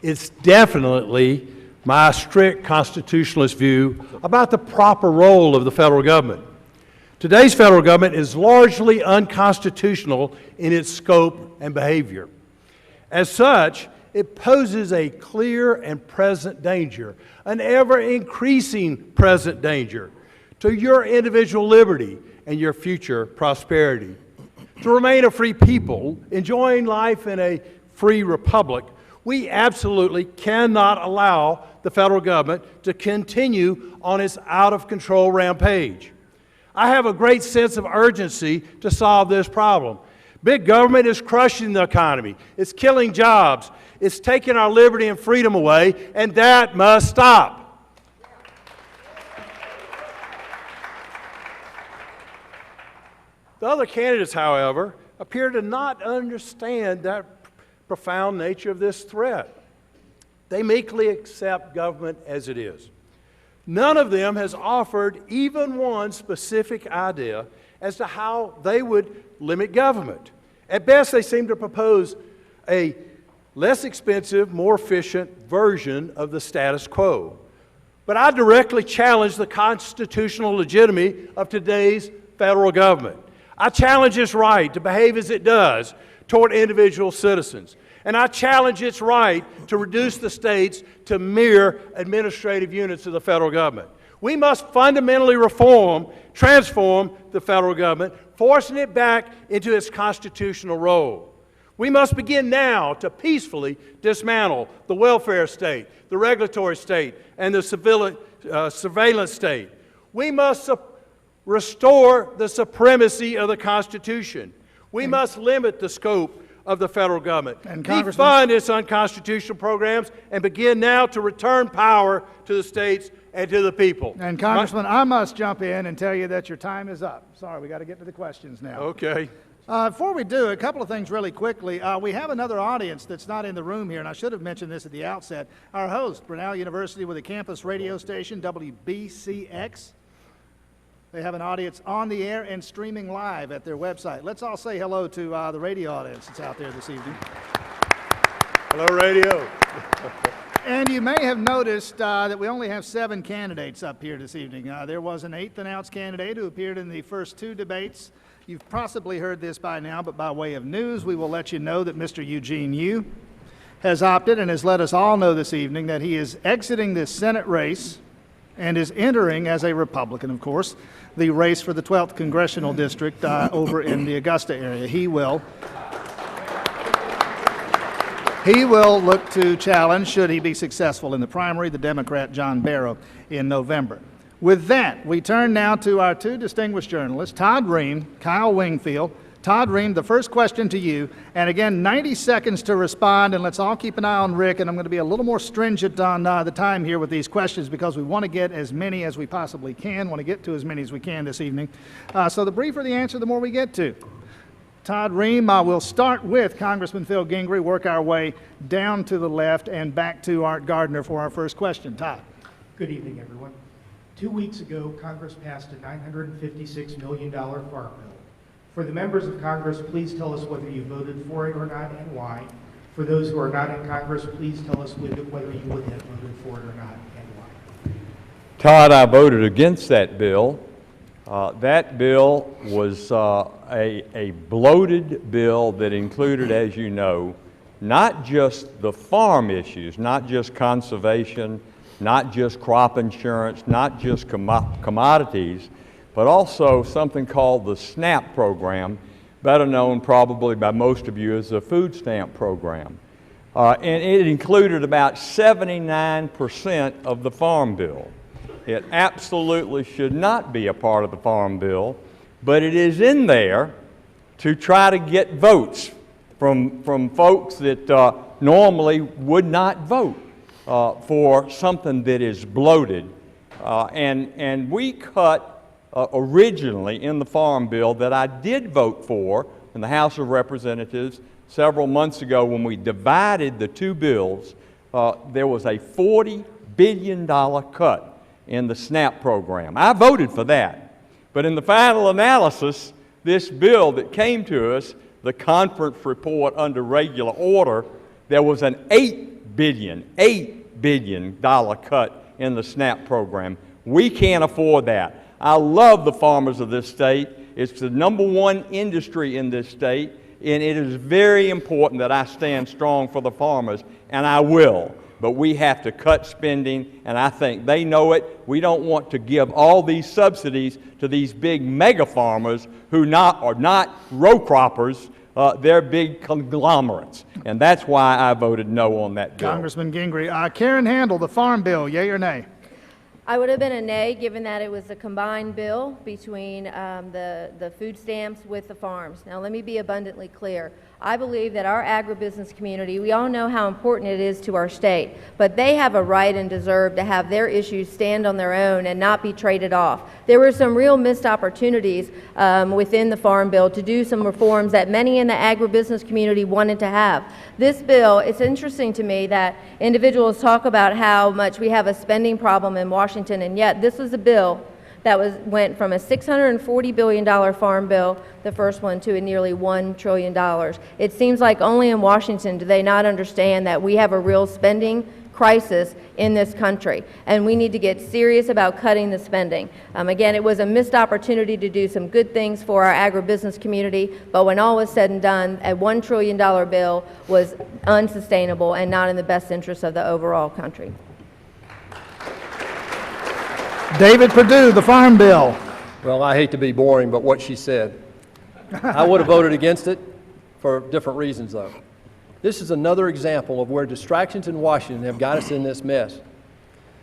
It's definitely my strict constitutionalist view about the proper role of the federal government. Today's federal government is largely unconstitutional in its scope and behavior. As such, it poses a clear and present danger, an ever-increasing present danger, to your individual liberty and your future prosperity. To remain a free people, enjoying life in a free republic, we absolutely cannot allow the federal government to continue on its out-of-control rampage. I have a great sense of urgency to solve this problem. Big government is crushing the economy. It's killing jobs. It's taking our liberty and freedom away, and that must stop. The other candidates, however, appear to not understand that profound nature of this threat. They meekly accept government as it is. None of them has offered even one specific idea as to how they would limit government. At best, they seem to propose a less expensive, more efficient version of the status quo. But I directly challenge the constitutional legitimacy of today's federal government. I challenge its right to behave as it does toward individual citizens. And I challenge its right to reduce the states to mere administrative units of the federal government. We must fundamentally transform the federal government, forcing it back into its constitutional role. We must begin now to peacefully dismantle the welfare state, the regulatory state, and the surveillance state. We must restore the supremacy of the Constitution. We must limit the scope of the federal government, defund its unconstitutional programs, and begin now to return power to the states and to the people. And Congressman, I must jump in and tell you that your time is up. Sorry, we got to get to the questions now. Okay. Before we do, a couple of things really quickly. We have another audience that's not in the room here, and I should have mentioned this at the outset. Our host, Brenau University with a campus radio station, WBCX. They have an audience on the air and streaming live at their website. Let's all say hello to the radio audience that's out there this evening. Hello, radio. And you may have noticed that we only have 7 candidates up here this evening. There was an 8th announced candidate who appeared in the first 2 debates. You've possibly heard this by now, but by way of news, we will let you know that Mr. Eugene Yu has opted and has let us all know this evening that he is exiting this Senate race and is entering, as a Republican, of course, the race for the 12th Congressional District over in the Augusta area. He will look to challenge, should he be successful in the primary, the Democrat John Barrow in November. With that, we turn now to our 2 distinguished journalists, Todd Ream, Kyle Wingfield. Todd Ream, the first question to you, and again, 90 seconds to respond, and let's all keep an eye on Rick, and I'm going to be a little more stringent on the time here with these questions because we want to get as many as we possibly can, want to get to as many as we can this evening. So the briefer the answer, the more we get to. Todd Ream, we'll start with Congressman Phil Gingrey, work our way down to the left and back to Art Gardner for our first question. Todd. Good evening, everyone. 2 weeks ago, Congress passed a $956 million farm bill. For the members of Congress, please tell us whether you voted for it or not and why. For those who are not in Congress, please tell us whether you would have voted for it or not and why. Todd, I voted against that bill. That bill was a bloated bill that included, as you know, not just the farm issues, not just conservation, not just crop insurance, not just commodities, but also something called the SNAP program, better known probably by most of you as the food stamp program. And it included about 79% of the farm bill. It absolutely should not be a part of the Farm Bill, but it is in there to try to get votes from folks that normally would not vote for something that is bloated. And we cut originally in the Farm Bill that I did vote for in the House of Representatives several months ago when we divided the two bills. There was a $40 billion cut in the SNAP program. I voted for that. But in the final analysis, this bill that came to us, the conference report under regular order, there was an $8 billion cut in the SNAP program. We can't afford that. I love the farmers of this state. It's the #1 industry in this state, and it is very important that I stand strong for the farmers, and I will. But we have to cut spending, and I think they know it. We don't want to give all these subsidies to these big mega farmers who are not row croppers. They're big conglomerates, and that's why I voted no on that bill. Congressman Gingrey. Karen Handel, the Farm Bill, yea or nay? I would have been a nay, given that it was a combined bill between the food stamps with the farms. Now, let me be abundantly clear. I believe that our agribusiness community, we all know how important it is to our state, but they have a right and deserve to have their issues stand on their own and not be traded off. There were some real missed opportunities within the Farm Bill to do some reforms that many in the agribusiness community wanted to have. This bill, it's interesting to me that individuals talk about how much we have a spending problem in Washington, and yet this was a bill that went from a $640 billion farm bill, the first one, to a nearly $1 trillion. It seems like only in Washington do they not understand that we have a real spending crisis in this country, and we need to get serious about cutting the spending. Again, it was a missed opportunity to do some good things for our agribusiness community, but when all was said and done, a $1 trillion bill was unsustainable and not in the best interest of the overall country. David Perdue, the Farm Bill. Well, I hate to be boring, but what she said. I would have voted against it for different reasons, though. This is another example of where distractions in Washington have got us in this mess.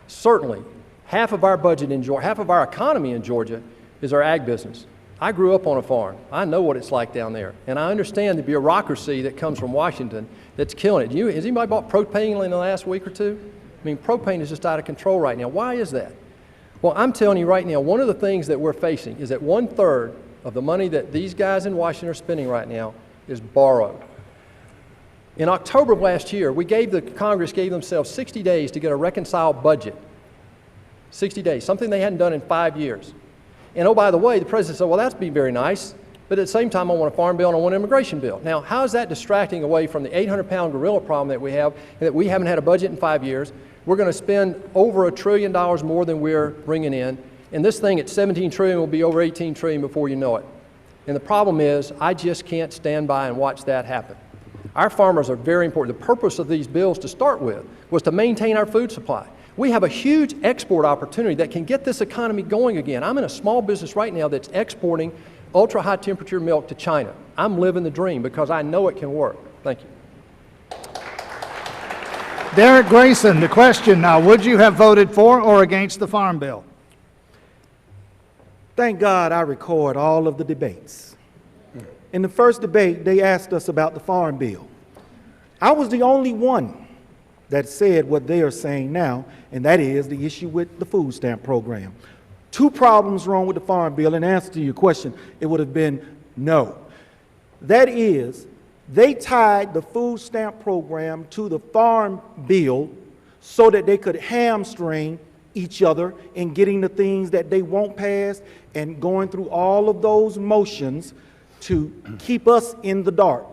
Certainly, half of our budget in Georgia, half of our economy in Georgia is our ag business. I grew up on a farm. I know what it's like down there. And I understand the bureaucracy that comes from Washington that's killing it. Has anybody bought propane in the last week or two? I mean, propane is just out of control right now. Why is that? Well, I'm telling you right now, one of the things that we're facing is that 1/3 of the money that these guys in Washington are spending right now is borrowed. In October of last year, Congress gave themselves 60 days to get a reconciled budget. 60 days, something they hadn't done in 5 years. And oh, by the way, the president said, well, that's be very nice, but at the same time, I want a farm bill and I want an immigration bill. Now, how is that distracting away from the 800-pound gorilla problem that we have, and that we haven't had a budget in 5 years? We're going to spend over $1 trillion more than we're bringing in, and this thing at $17 trillion will be over $18 trillion before you know it. And the problem is, I just can't stand by and watch that happen. Our farmers are very important. The purpose of these bills to start with was to maintain our food supply. We have a huge export opportunity that can get this economy going again. I'm in a small business right now that's exporting ultra-high temperature milk to China. I'm living the dream because I know it can work. Thank you. Derrick Grayson, the question now, would you have voted for or against the Farm Bill? Thank God I record all of the debates. In the first debate, they asked us about the Farm Bill. I was the only one that said what they are saying now, and that is the issue with the food stamp program. 2 problems wrong with the Farm Bill. In answer to your question, it would have been no. That is, they tied the food stamp program to the Farm Bill so that they could hamstring each other in getting the things that they won't pass and going through all of those motions to keep us in the dark.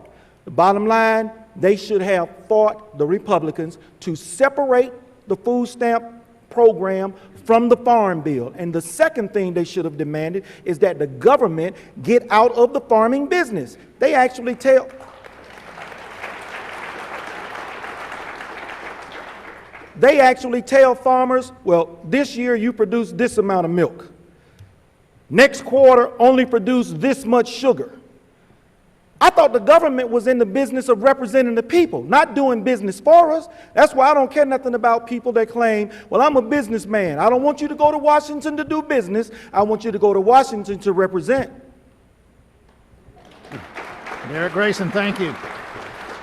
The bottom line, they should have fought the Republicans to separate the food stamp program from the Farm Bill. And the second thing they should have demanded is that the government get out of the farming business. They actually tell farmers, well, this year you produce this amount of milk. Next quarter, only produce this much sugar. I thought the government was in the business of representing the people, not doing business for us. That's why I don't care nothing about people that claim, well, I'm a businessman. I don't want you to go to Washington to do business. I want you to go to Washington to represent. Derrick Grayson, thank you.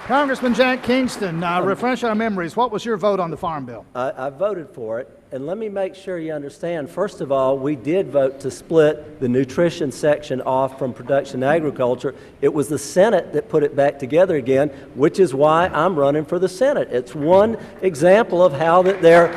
Congressman Jack Kingston, refresh our memories. What was your vote on the Farm Bill? I voted for it, and let me make sure you understand. First of all, we did vote to split the nutrition section off from production agriculture. It was the Senate that put it back together again, which is why I'm running for the Senate. It's one example of how they're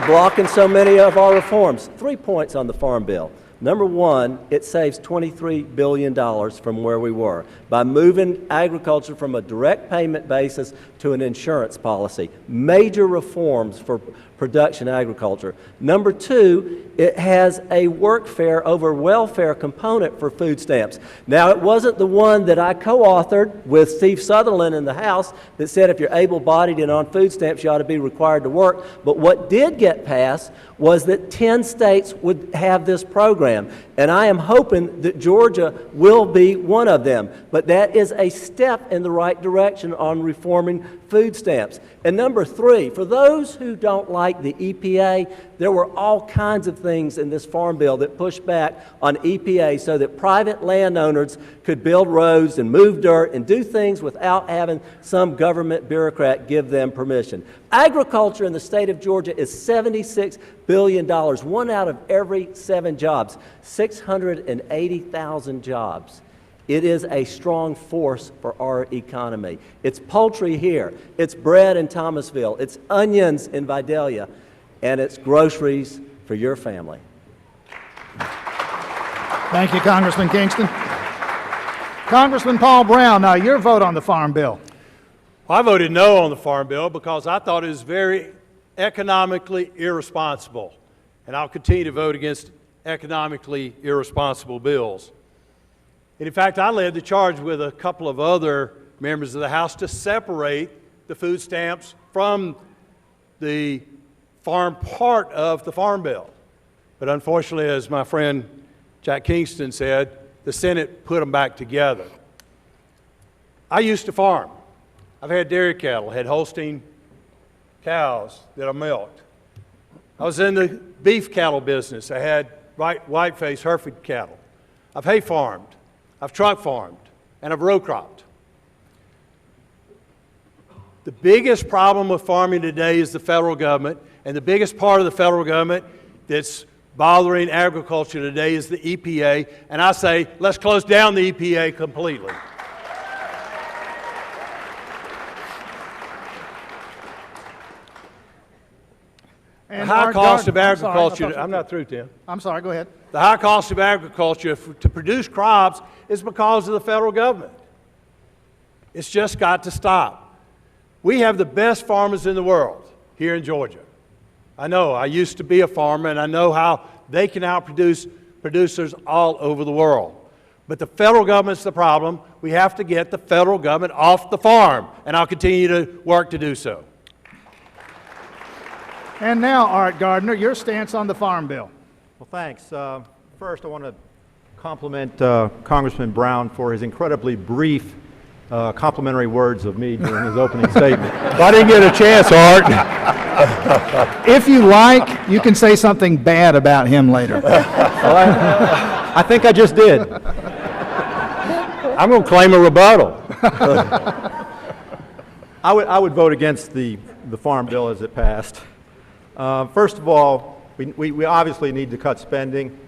blocking so many of our reforms. 3 points on the Farm Bill. Number one, it saves $23 billion from where we were by moving agriculture from a direct payment basis to an insurance policy. Major reforms for production agriculture. Number two, it has a workfare over welfare component for food stamps. Now, it wasn't the one that I co-authored with Steve Sutherland in the House that said if you're able-bodied and on food stamps, you ought to be required to work. But what did get passed was that 10 states would have this program. And I am hoping that Georgia will be one of them. But that is a step in the right direction on reforming food stamps. And number three, for those who don't like the EPA, there were all kinds of things in this Farm Bill that pushed back on EPA so that private landowners could build roads and move dirt and do things without having some government bureaucrat give them permission. Agriculture in the state of Georgia is $76 billion, 1 out of every 7 jobs, 680,000 jobs. It is a strong force for our economy. It's poultry here, it's bread in Thomasville, it's onions in Vidalia, and it's groceries for your family. Thank you, Congressman Kingston. Congressman Paul Brown, now your vote on the Farm Bill. Well, I voted no on the Farm Bill because I thought it was very economically irresponsible, and I'll continue to vote against economically irresponsible bills. And in fact, I led the charge with a couple of other members of the House to separate the food stamps from the farm part of the Farm Bill. But unfortunately, as my friend Jack Kingston said, the Senate put them back together. I used to farm. I've had dairy cattle, had Holstein cows that I milked. I was in the beef cattle business. I had white-faced Hereford cattle. I've hay farmed. I've truck farmed, and I've row cropped. The biggest problem with farming today is the federal government, and the biggest part of the federal government that's bothering agriculture today is the EPA, and I say, let's close down the EPA completely. And the high Art cost of Gardner, agriculture, I'm not through, Tim. I'm sorry, go ahead. The high cost of agriculture to produce crops is because of the federal government. It's just got to stop. We have the best farmers in the world here in Georgia. I know, I used to be a farmer, and I know how they can outproduce producers all over the world. But the federal government's the problem. We have to get the federal government off the farm, and I'll continue to work to do so. And now, Art Gardner, your stance on the Farm Bill. Well, thanks. First, I want to compliment Congressman Brown for his incredibly brief complimentary words of me during his opening statement. Well, I didn't get a chance, Art. If you like, you can say something bad about him later. Well, I think I just did. I'm going to claim a rebuttal. I would vote against the Farm Bill as it passed. First of all, we obviously need to cut spending,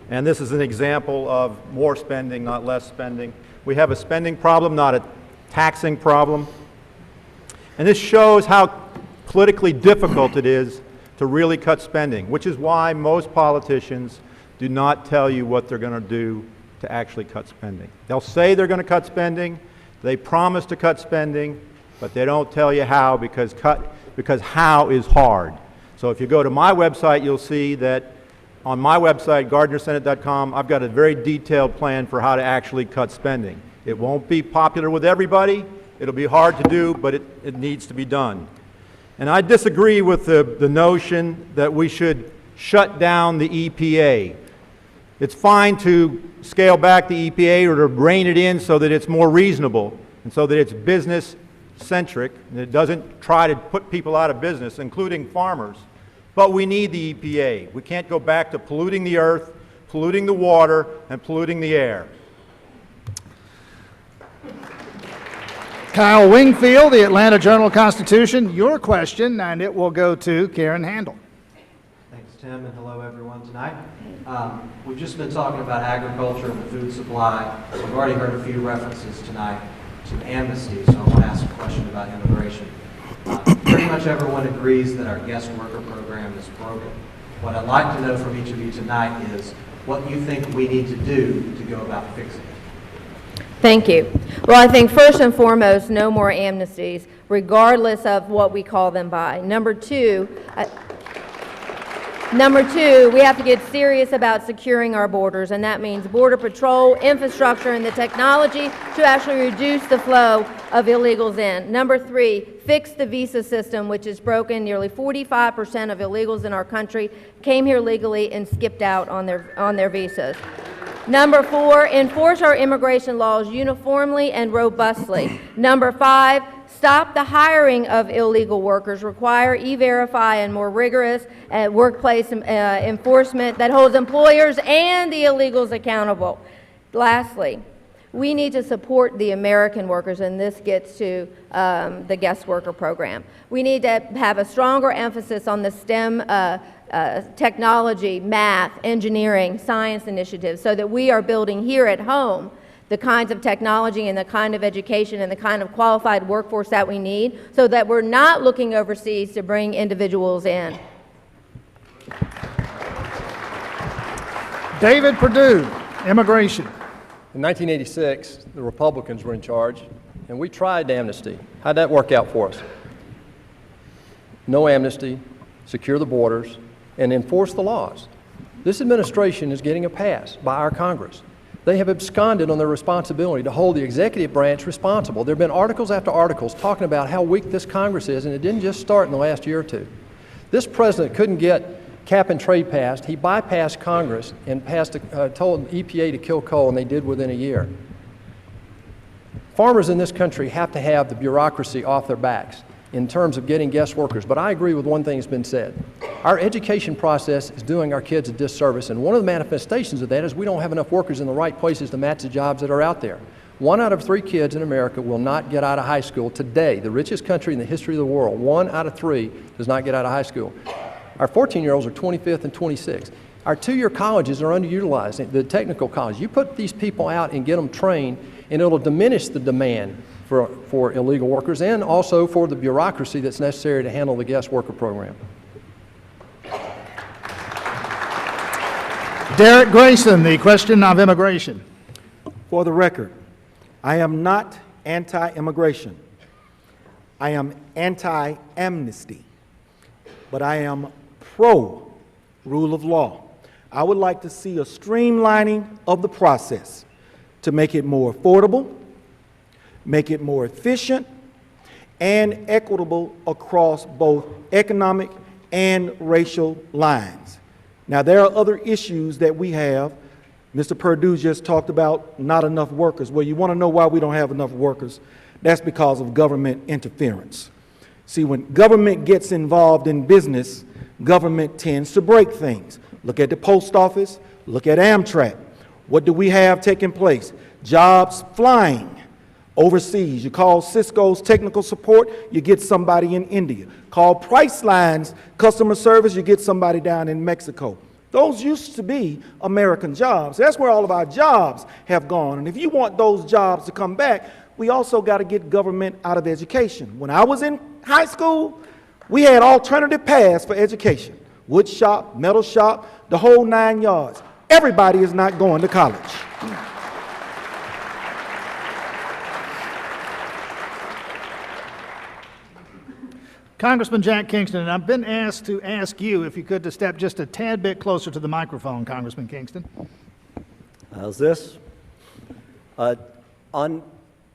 and this is an example of more spending, not less spending. We have a spending problem, not a taxing problem. And this shows how politically difficult it is to really cut spending, which is why most politicians do not tell you what they're going to do to actually cut spending. They'll say they're going to cut spending, they promise to cut spending, but they don't tell you how because how is hard. So if you go to my website, you'll see that on my website, GardnerSenate.com, I've got a very detailed plan for how to actually cut spending. It won't be popular with everybody. It'll be hard to do, but it needs to be done. And I disagree with the notion that we should shut down the EPA. It's fine to scale back the EPA or to rein it in so that it's more reasonable and so that it's business-centric and it doesn't try to put people out of business, including farmers. But we need the EPA. We can't go back to polluting the earth, polluting the water, and polluting the air. Kyle Wingfield, the Atlanta Journal-Constitution, your question, and it will go to Karen Handel. Thanks, Tim, and hello, everyone, tonight. We've just been talking about agriculture and the food supply. We've already heard a few references tonight to amnesty, so I want to ask a question about immigration. Pretty much everyone agrees that our guest worker program is broken. What I'd like to know from each of you tonight is what you think we need to do to go about fixing it. Thank you. Well, I think first and foremost, no more amnesties, regardless of what we call them by. Number two, we have to get serious about securing our borders, and that means border patrol, infrastructure, and the technology to actually reduce the flow of illegals in. Number three, fix the visa system, which is broken. Nearly 45% of illegals in our country came here legally and skipped out on their visas. Number four, enforce our immigration laws uniformly and robustly. Number five, stop the hiring of illegal workers, require E-Verify and more rigorous workplace enforcement that holds employers and the illegals accountable. Lastly, we need to support the American workers, and this gets to the guest worker program. We need to have a stronger emphasis on the STEM technology, math, engineering, science initiatives so that we are building here at home the kinds of technology and the kind of education and the kind of qualified workforce that we need so that we're not looking overseas to bring individuals in. David Perdue, immigration. In 1986, the Republicans were in charge, and we tried amnesty. How'd that work out for us? No amnesty, secure the borders, and enforce the laws. This administration is getting a pass by our Congress. They have absconded on their responsibility to hold the executive branch responsible. There have been articles after articles talking about how weak this Congress is, and it didn't just start in the last year or two. This president couldn't get cap and trade passed. He bypassed Congress and told EPA to kill coal, and they did within a year. Farmers in this country have to have the bureaucracy off their backs in terms of getting guest workers, but I agree with one thing that's been said. Our education process is doing our kids a disservice, and one of the manifestations of that is we don't have enough workers in the right places to match the jobs that are out there. 1 out of 3 kids in America will not get out of high school today, the richest country in the history of the world. 1 out of 3 does not get out of high school. Our 14-year-olds are 25th and 26th. Our 2-year colleges are underutilized, the technical college. You put these people out and get them trained, and it'll diminish the demand for illegal workers and also for the bureaucracy that's necessary to handle the guest worker program. Derrick Grayson, the question of immigration. For the record, I am not anti-immigration. I am anti-amnesty, but I am pro-rule of law. I would like to see a streamlining of the process to make it more affordable, make it more efficient, and equitable across both economic and racial lines. Now, there are other issues that we have. Mr. Perdue just talked about not enough workers. Well, you want to know why we don't have enough workers? That's because of government interference. See, when government gets involved in business, government tends to break things. Look at the post office, look at Amtrak. What do we have taking place? Jobs flying overseas. You call Cisco's technical support, you get somebody in India. Call Priceline's customer service, you get somebody down in Mexico. Those used to be American jobs. That's where all of our jobs have gone. And if you want those jobs to come back, we also got to get government out of education. When I was in high school, we had alternative paths for education. Wood shop, metal shop, the whole 9 yards. Everybody is not going to college. Congressman Jack Kingston, and I've been asked to ask you if you could to step just a tad bit closer to the microphone, Congressman Kingston. How's this? On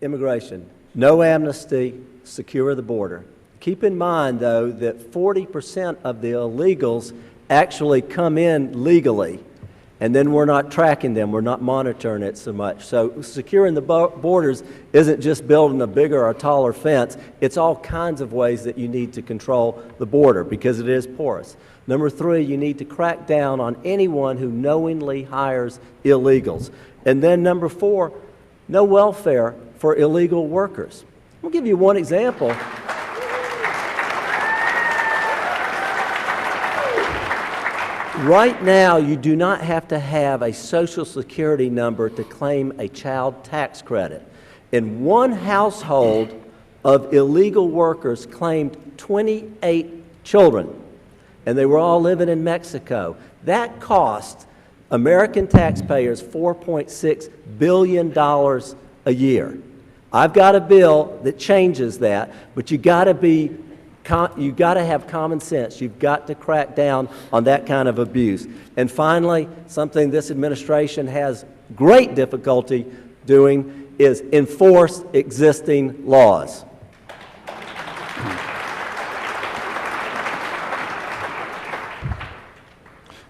immigration, no amnesty, secure the border. Keep in mind, though, that 40% of the illegals actually come in legally. and then we're not tracking them, we're not monitoring it so much. So securing the borders isn't just building a bigger or taller fence, it's all kinds of ways that you need to control the border because it is porous. Number 3, you need to crack down on anyone who knowingly hires illegals. And then number 4, no welfare for illegal workers. I'll give you one example. Right now, you do not have to have a Social Security number to claim a child tax credit. And one household of illegal workers claimed 28 children, and they were all living in Mexico. That cost American taxpayers $4.6 billion a year. I've got a bill that changes that, but you got to have common sense. You've got to crack down on that kind of abuse. And finally, something this administration has great difficulty doing is enforce existing laws.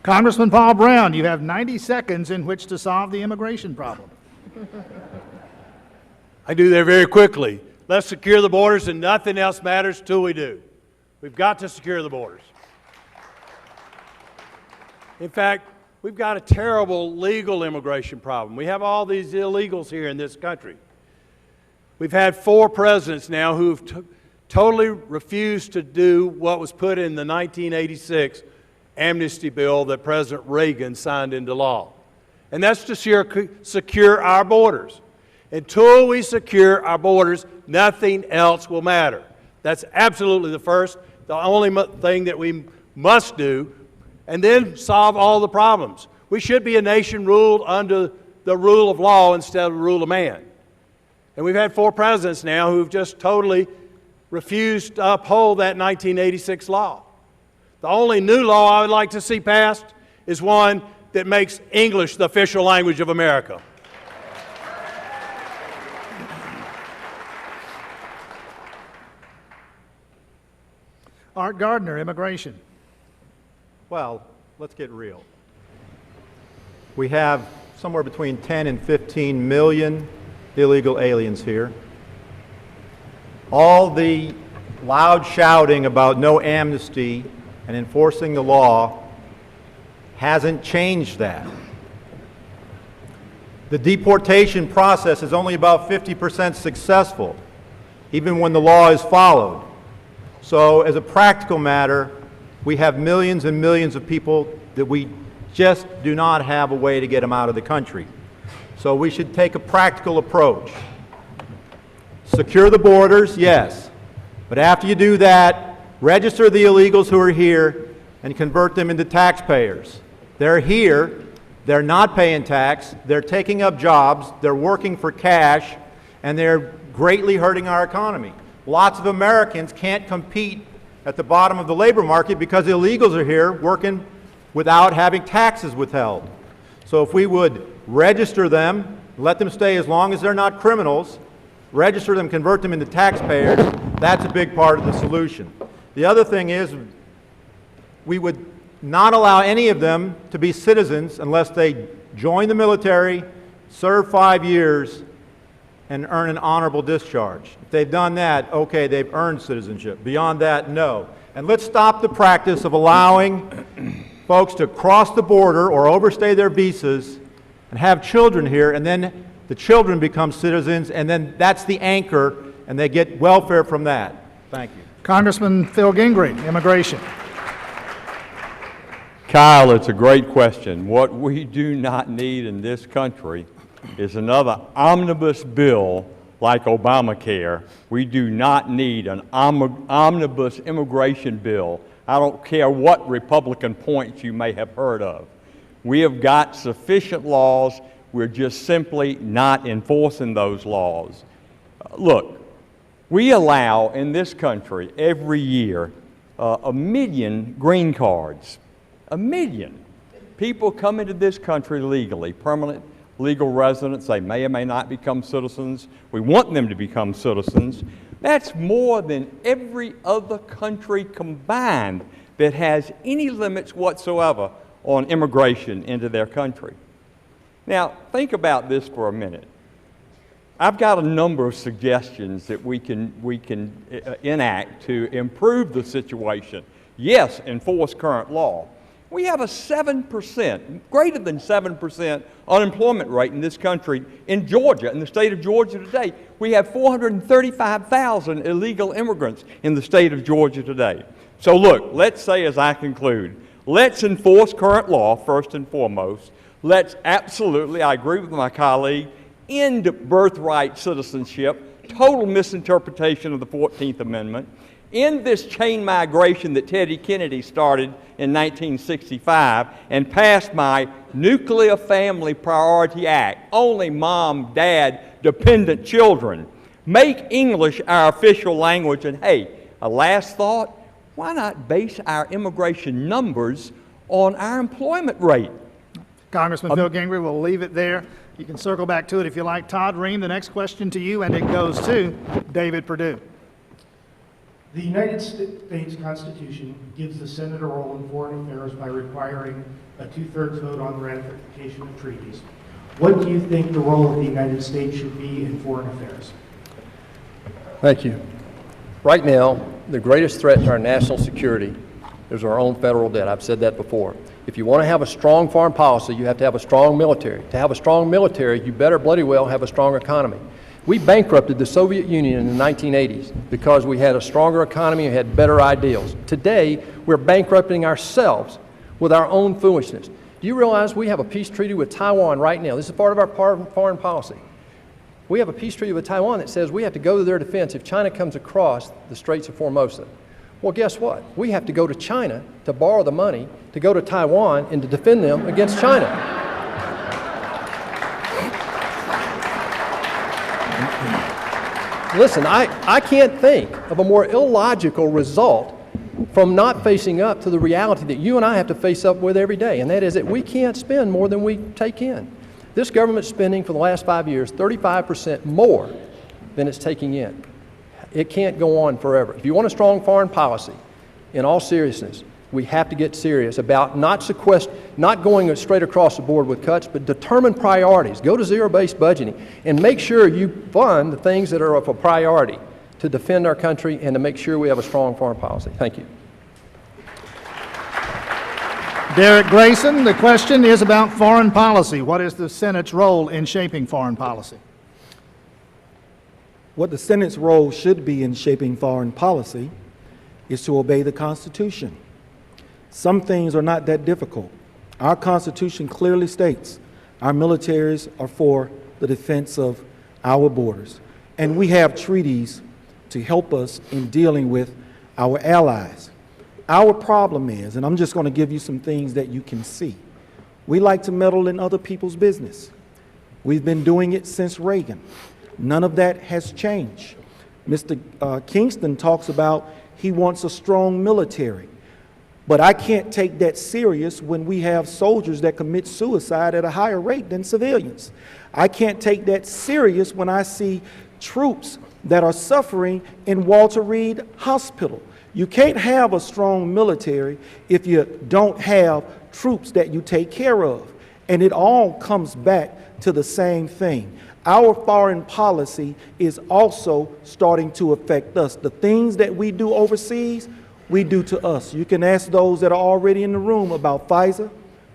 Congressman Paul Broun, you have 90 seconds in which to solve the immigration problem. I do that very quickly. Let's secure the borders and nothing else matters till we do. We've got to secure the borders. In fact, we've got a terrible legal immigration problem. We have all these illegals here in this country. We've had 4 presidents now who've totally refused to do what was put in the 1986 amnesty bill that President Reagan signed into law. And that's to secure our borders. Until we secure our borders, nothing else will matter. That's absolutely the only thing that we must do, and then solve all the problems. We should be a nation ruled under the rule of law instead of the rule of man. And we've had 4 presidents now who've just totally refused to uphold that 1986 law. The only new law I would like to see passed is one that makes English the official language of America. Art Gardner, immigration. Well, let's get real. We have somewhere between 10 and 15 million illegal aliens here. All the loud shouting about no amnesty and enforcing the law hasn't changed that. The deportation process is only about 50% successful, even when the law is followed. So as a practical matter, we have millions and millions of people that we just do not have a way to get them out of the country. So we should take a practical approach. Secure the borders, yes. But after you do that, register the illegals who are here and convert them into taxpayers. They're here, they're not paying tax, they're taking up jobs, they're working for cash, and they're greatly hurting our economy. Lots of Americans can't compete at the bottom of the labor market because illegals are here working without having taxes withheld. So if we would register them, let them stay as long as they're not criminals, register them, convert them into taxpayers, that's a big part of the solution. The other thing is we would not allow any of them to be citizens unless they join the military, serve 5 years, and earn an honorable discharge. If they've done that, okay, they've earned citizenship. Beyond that, no. And let's stop the practice of allowing folks to cross the border or overstay their visas and have children here, and then the children become citizens, and then that's the anchor, and they get welfare from that. Thank you. Congressman Phil Gingrey, immigration. Kyle, it's a great question. What we do not need in this country is another omnibus bill like Obamacare. We do not need an omnibus immigration bill. I don't care what Republican points you may have heard of. We have got sufficient laws. We're just simply not enforcing those laws. Look, we allow in this country every year 1 million green cards. 1 million people come into this country legally, permanent legal residents. They may or may not become citizens. We want them to become citizens. That's more than every other country combined that has any limits whatsoever on immigration into their country. Now, think about this for a minute. I've got a number of suggestions that we can enact to improve the situation. Yes, enforce current law. We have a 7%, greater than 7% unemployment rate in this country in Georgia, in the state of Georgia today. We have 435,000 illegal immigrants in the state of Georgia today. So look, let's say as I conclude, let's enforce current law first and foremost. Let's absolutely, I agree with my colleague, end birthright citizenship, total misinterpretation of the 14th Amendment, end this chain migration that Teddy Kennedy started in 1965, and pass my Nuclear Family Priority Act, only mom, dad, dependent children. Make English our official language, and hey, a last thought, why not base our immigration numbers on our employment rate? Congressman Phil Gingrey, we'll leave it there. You can circle back to it if you like. Todd Ream, the next question to you, and it goes to David Perdue. The United States Constitution gives the Senate a role in foreign affairs by requiring a 2/3 vote on the ratification of treaties. What do you think the role of the United States should be in foreign affairs? Thank you. Right now, the greatest threat to our national security is our own federal debt. I've said that before. If you want to have a strong foreign policy, you have to have a strong military. To have a strong military, you better bloody well have a strong economy. We bankrupted the Soviet Union in the 1980s because we had a stronger economy and had better ideals. Today, we're bankrupting ourselves with our own foolishness. Do you realize we have a peace treaty with Taiwan right now? This is part of our foreign policy. We have a peace treaty with Taiwan that says we have to go to their defense if China comes across the Straits of Formosa. Well, guess what? We have to go to China to borrow the money to go to Taiwan and to defend them against China. Listen, I can't think of a more illogical result from not facing up to the reality that you and I have to face up with every day, and that is that we can't spend more than we take in. This government's spending for the last 5 years 35% more than it's taking in. It can't go on forever. If you want a strong foreign policy, in all seriousness, we have to get serious about not going straight across the board with cuts, but determine priorities. Go to zero-based budgeting and make sure you fund the things that are of a priority to defend our country and to make sure we have a strong foreign policy. Thank you. Derrick Grayson, the question is about foreign policy. What is the Senate's role in shaping foreign policy? What the Senate's role should be in shaping foreign policy is to obey the Constitution. Some things are not that difficult. Our Constitution clearly states our militaries are for the defense of our borders. And we have treaties to help us in dealing with our allies. Our problem is, and I'm just going to give you some things that you can see, we like to meddle in other people's business. We've been doing it since Reagan. None of that has changed. Mr. Kingston talks about he wants a strong military. But I can't take that serious when we have soldiers that commit suicide at a higher rate than civilians. I can't take that serious when I see troops that are suffering in Walter Reed Hospital. You can't have a strong military if you don't have troops that you take care of. And it all comes back to the same thing. Our foreign policy is also starting to affect us. The things that we do overseas, we do to us. You can ask those that are already in the room about FISA,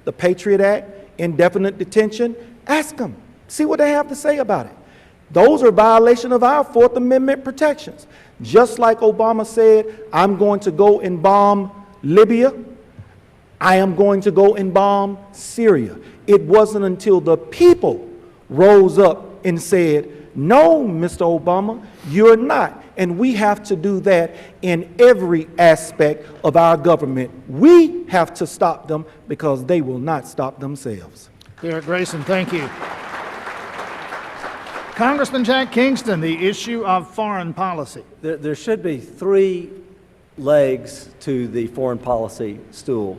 the Patriot Act, indefinite detention. Ask them. See what they have to say about it. Those are a violation of our Fourth Amendment protections. Just like Obama said, I'm going to go and bomb Libya, I am going to go and bomb Syria. It wasn't until the people rose up and said, no, Mr. Obama, you're not. And we have to do that in every aspect of our government. We have to stop them because they will not stop themselves. Derrick Grayson, thank you. Congressman Jack Kingston, the issue of foreign policy. There should be three legs to the foreign policy stool.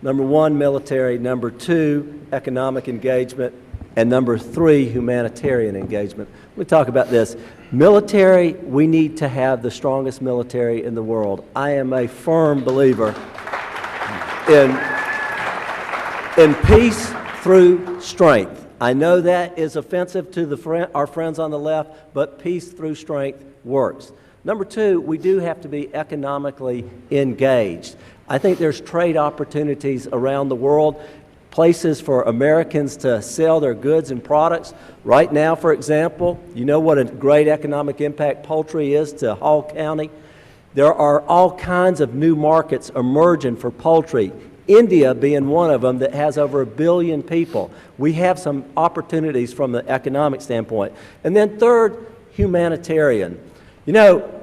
Number one, military. Number two, economic engagement. And number three, humanitarian engagement. We talk about this. Military, we need to have the strongest military in the world. I am a firm believer in in peace through strength. I know that is offensive to our friends on the left, but peace through strength works. Number two, we do have to be economically engaged. I think there's trade opportunities around the world, places for Americans to sell their goods and products. Right now, for example, you know what a great economic impact poultry is to Hall County? There are all kinds of new markets emerging for poultry. India being one of them that has over 1 billion people. We have some opportunities from the economic standpoint. And then third, humanitarian. You know,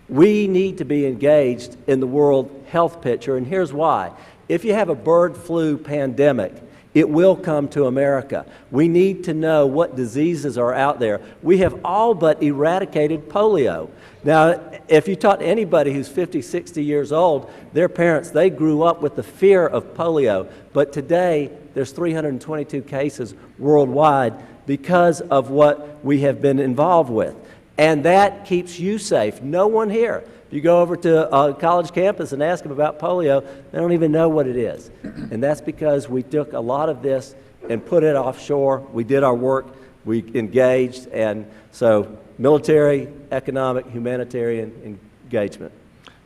we need to be engaged in the world health picture, and here's why. If you have a bird flu pandemic, it will come to America. We need to know what diseases are out there. We have all but eradicated polio. Now, if you talk to anybody who's 50, 60 years old, their parents, they grew up with the fear of polio. But today, there's 322 cases worldwide because of what we have been involved with. And that keeps you safe. No one here. If you go over to a college campus and ask them about polio, they don't even know what it is. And that's because we took a lot of this and put it offshore. We did our work. We engaged. And so military, economic, humanitarian engagement.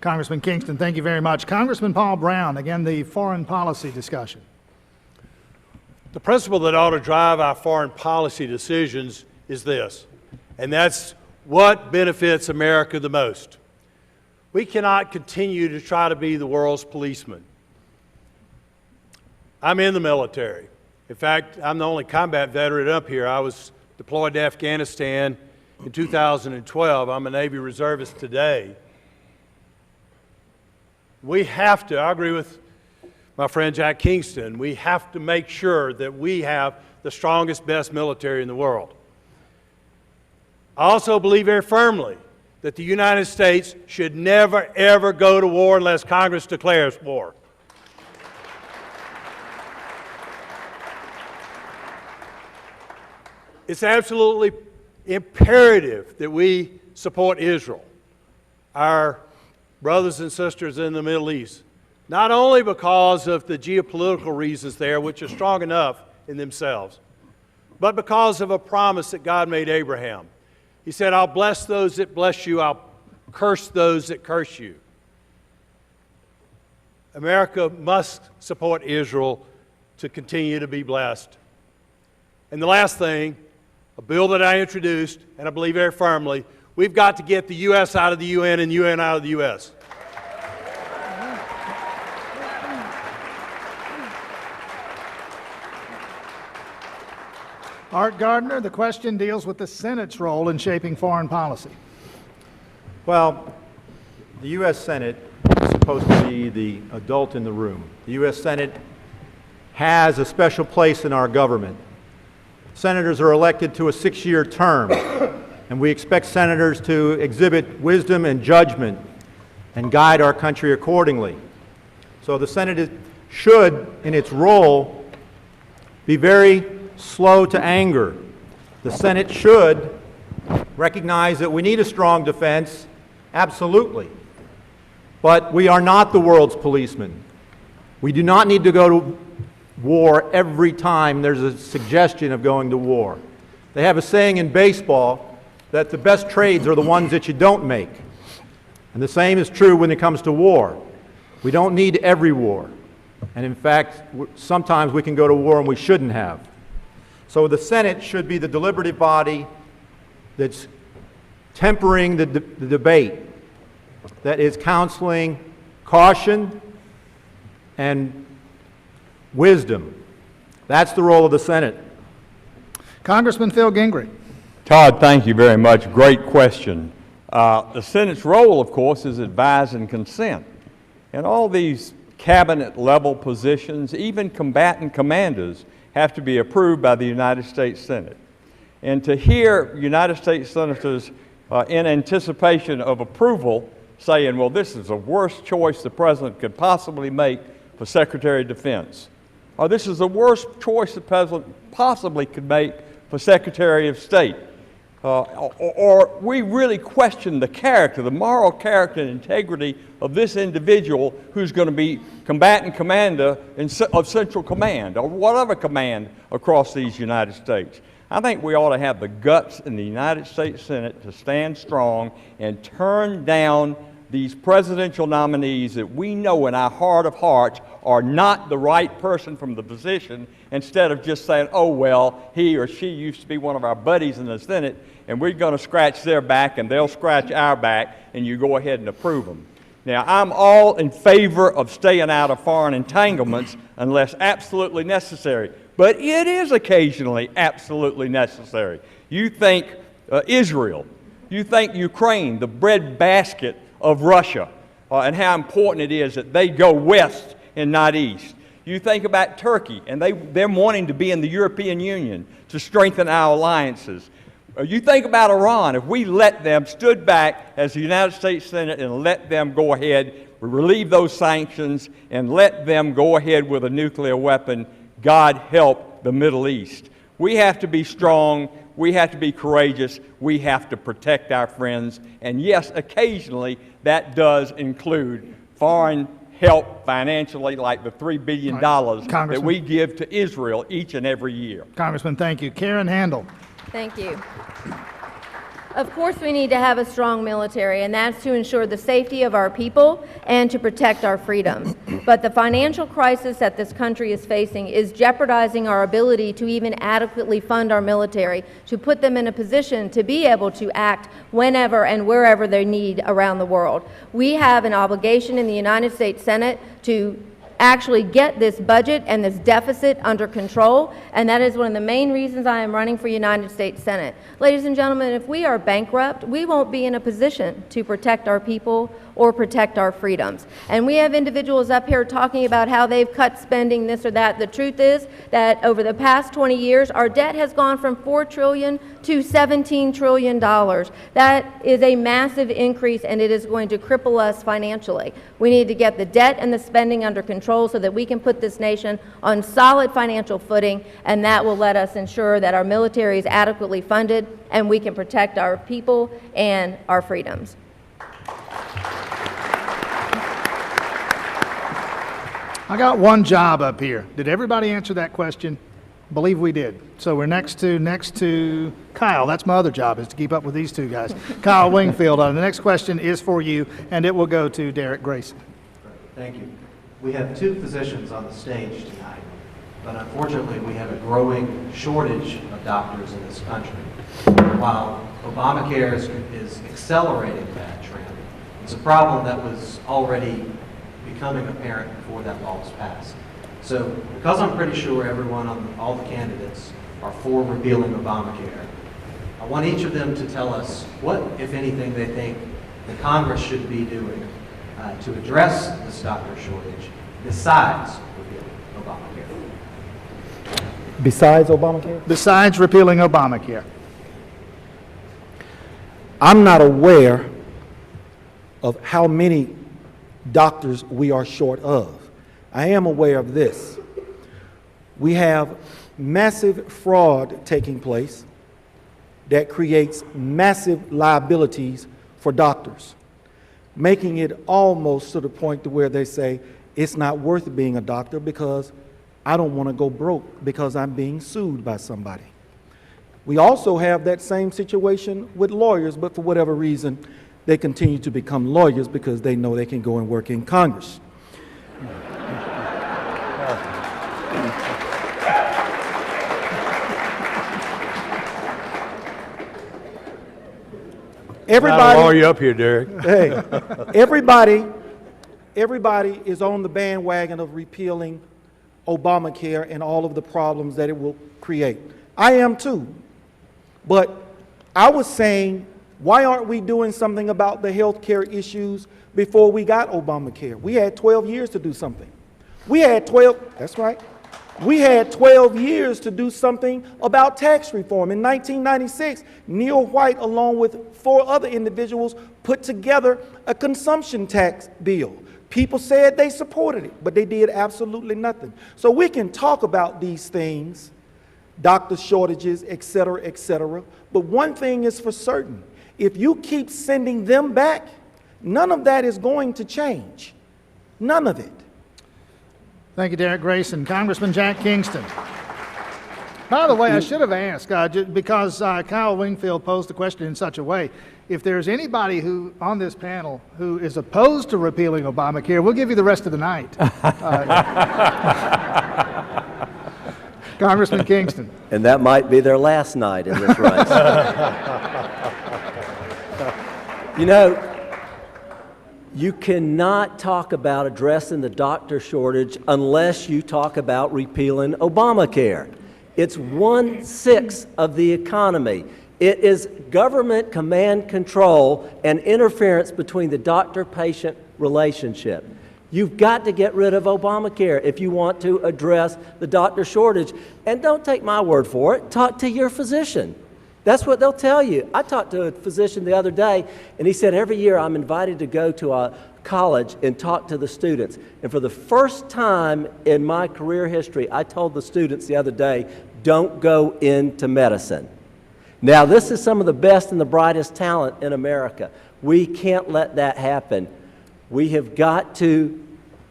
Congressman Kingston, thank you very much. Congressman Paul Broun, again, the foreign policy discussion. The principle that ought to drive our foreign policy decisions is this, and that's what benefits America the most. We cannot continue to try to be the world's policeman. I'm in the military. In fact, I'm the only combat veteran up here. I was deployed to Afghanistan in 2012. I'm a Navy reservist today. We have to, I agree with my friend Jack Kingston, we have to make sure that we have the strongest, best military in the world. I also believe very firmly that the United States should never, ever go to war unless Congress declares war. It's absolutely imperative that we support Israel, our brothers and sisters in the Middle East, not only because of the geopolitical reasons there, which are strong enough in themselves, but because of a promise that God made Abraham. He said, I'll bless those that bless you, I'll curse those that curse you. America must support Israel to continue to be blessed. And the last thing, a bill that I introduced, and I believe very firmly, we've got to get the U.S. out of the UN and UN out of the U.S. Art Gardner, the question deals with the Senate's role in shaping foreign policy. Well, the U.S. Senate is supposed to be the adult in the room. The U.S. Senate has a special place in our government. Senators are elected to a 6-year term, and we expect senators to exhibit wisdom and judgment and guide our country accordingly. So the Senate should, in its role, be very slow to anger. The Senate should recognize that we need a strong defense, absolutely. But we are not the world's policemen. We do not need to go to war every time there's a suggestion of going to war. They have a saying in baseball that the best trades are the ones that you don't make. And the same is true when it comes to war. We don't need every war. And in fact, sometimes we can go to war and we shouldn't have. So the Senate should be the deliberative body that's tempering the debate, that is counseling caution and wisdom. That's the role of the Senate. Congressman Phil Gingrey. Todd, thank you very much. Great question. The Senate's role, of course, is advise and consent. And all these cabinet-level positions, even combatant commanders, have to be approved by the United States Senate. And to hear United States senators in anticipation of approval saying, well, this is the worst choice the President could possibly make for Secretary of Defense, or this is the worst choice the President possibly could make for Secretary of State, or we really question the character, the moral character and integrity of this individual who's going to be combatant commander of Central Command or whatever command across these United States. I think we ought to have the guts in the United States Senate to stand strong and turn down these presidential nominees that we know in our heart of hearts are not the right person from the position, instead of just saying, oh, well, he or she used to be one of our buddies in the Senate, and we're going to scratch their back and they'll scratch our back, and you go ahead and approve them. Now, I'm all in favor of staying out of foreign entanglements unless absolutely necessary, but it is occasionally absolutely necessary. You think Israel, you think Ukraine, the breadbasket of Russia, and how important it is that they go west and not east. You think about Turkey, and they're wanting to be in the European Union to strengthen our alliances. You think about Iran. If we let them, stood back as the United States Senate and let them go ahead, relieve those sanctions, and let them go ahead with a nuclear weapon, God help the Middle East. We have to be strong. We have to be courageous. We have to protect our friends. And yes, occasionally that does include foreign help financially, like the $3 billion that we give to Israel each and every year. Congressman, thank you. Karen Handel. Thank you. Of course, we need to have a strong military, and that's to ensure the safety of our people and to protect our freedoms. But the financial crisis that this country is facing is jeopardizing our ability to even adequately fund our military, to put them in a position to be able to act whenever and wherever they need around the world. We have an obligation in the United States Senate to actually get this budget and this deficit under control, and that is one of the main reasons I am running for United States Senate. Ladies and gentlemen, if we are bankrupt, we won't be in a position to protect our people or protect our freedoms. And we have individuals up here talking about how they've cut spending, this or that. The truth is that over the past 20 years, our debt has gone from $4 trillion to $17 trillion. That is a massive increase, and it is going to cripple us financially. We need to get the debt and the spending under control so that we can put this nation on solid financial footing, and that will let us ensure that our military is adequately funded and we can protect our people and our freedoms. I got one job up here. Did everybody answer that question? I believe we did. So we're next to Kyle. That's my other job, is to keep up with these two guys. Kyle Wingfield, the next question is for you, and it will go to Derrick Grayson. Thank you. We have two physicians on the stage tonight, but unfortunately we have a growing shortage of doctors in this country. While Obamacare is accelerating that trend, it's a problem that was already becoming apparent before that law was passed. So, because I'm pretty sure everyone on all the candidates are for repealing Obamacare, I want each of them to tell us what, if anything, they think the Congress should be doing to address this doctor shortage besides repealing Obamacare. Besides Obamacare? Besides repealing Obamacare. I'm not aware of how many doctors we are short of. I am aware of this. We have massive fraud taking place that creates massive liabilities for doctors, making it almost to the point to where they say it's not worth being a doctor because I don't want to go broke because I'm being sued by somebody. We also have that same situation with lawyers, but for whatever reason, they continue to become lawyers because they know they can go and work in Congress. Everybody, not a lawyer up here, Derrick. Hey, everybody is on the bandwagon of repealing Obamacare and all of the problems that it will create. I am too. But I was saying, why aren't we doing something about the health care issues before we got Obamacare? We had 12 years to do something. That's right. We had 12 years to do something about tax reform. In 1996, Neil White, along with 4 other individuals, put together a consumption tax bill. People said they supported it, but they did absolutely nothing. So we can talk about these things, doctor shortages, et cetera, et cetera. But one thing is for certain. If you keep sending them back, none of that is going to change. None of it. Thank you, Derrick Grayson. Congressman Jack Kingston. By the way, I should have asked, because Kyle Wingfield posed the question in such a way, if there's anybody who on this panel who is opposed to repealing Obamacare, we'll give you the rest of the night. Congressman Kingston. And that might be their last night in this race. You know, you cannot talk about addressing the doctor shortage unless you talk about repealing Obamacare. It's 1/6 of the economy. It is government command control and interference between the doctor-patient relationship. You've got to get rid of Obamacare if you want to address the doctor shortage. And don't take my word for it. Talk to your physician. That's what they'll tell you. I talked to a physician the other day, and he said every year I'm invited to go to a college and talk to the students. And for the first time in my career history, I told the students the other day, don't go into medicine. Now, this is some of the best and the brightest talent in America. We can't let that happen. We have got to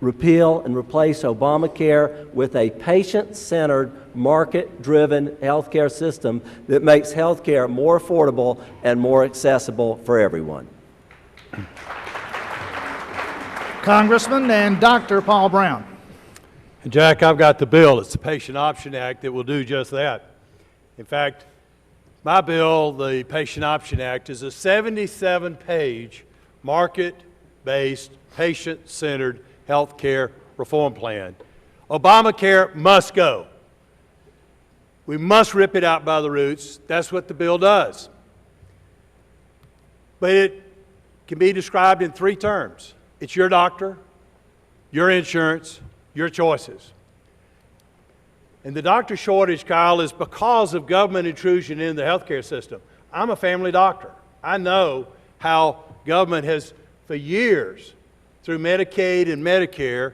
repeal and replace Obamacare with a patient-centered, market-driven health care system that makes health care more affordable and more accessible for everyone. Congressman and Dr. Paul Brown. And Jack, I've got the bill. It's the Patient Option Act that will do just that. In fact, my bill, the Patient Option Act, is a 77-page market-based, patient-centered health care reform plan. Obamacare must go. We must rip it out by the roots. That's what the bill does. But it can be described in 3 terms. It's your doctor, your insurance, your choices. And the doctor shortage, Kyle, is because of government intrusion in the healthcare system. I'm a family doctor. I know how government has, for years, through Medicaid and Medicare,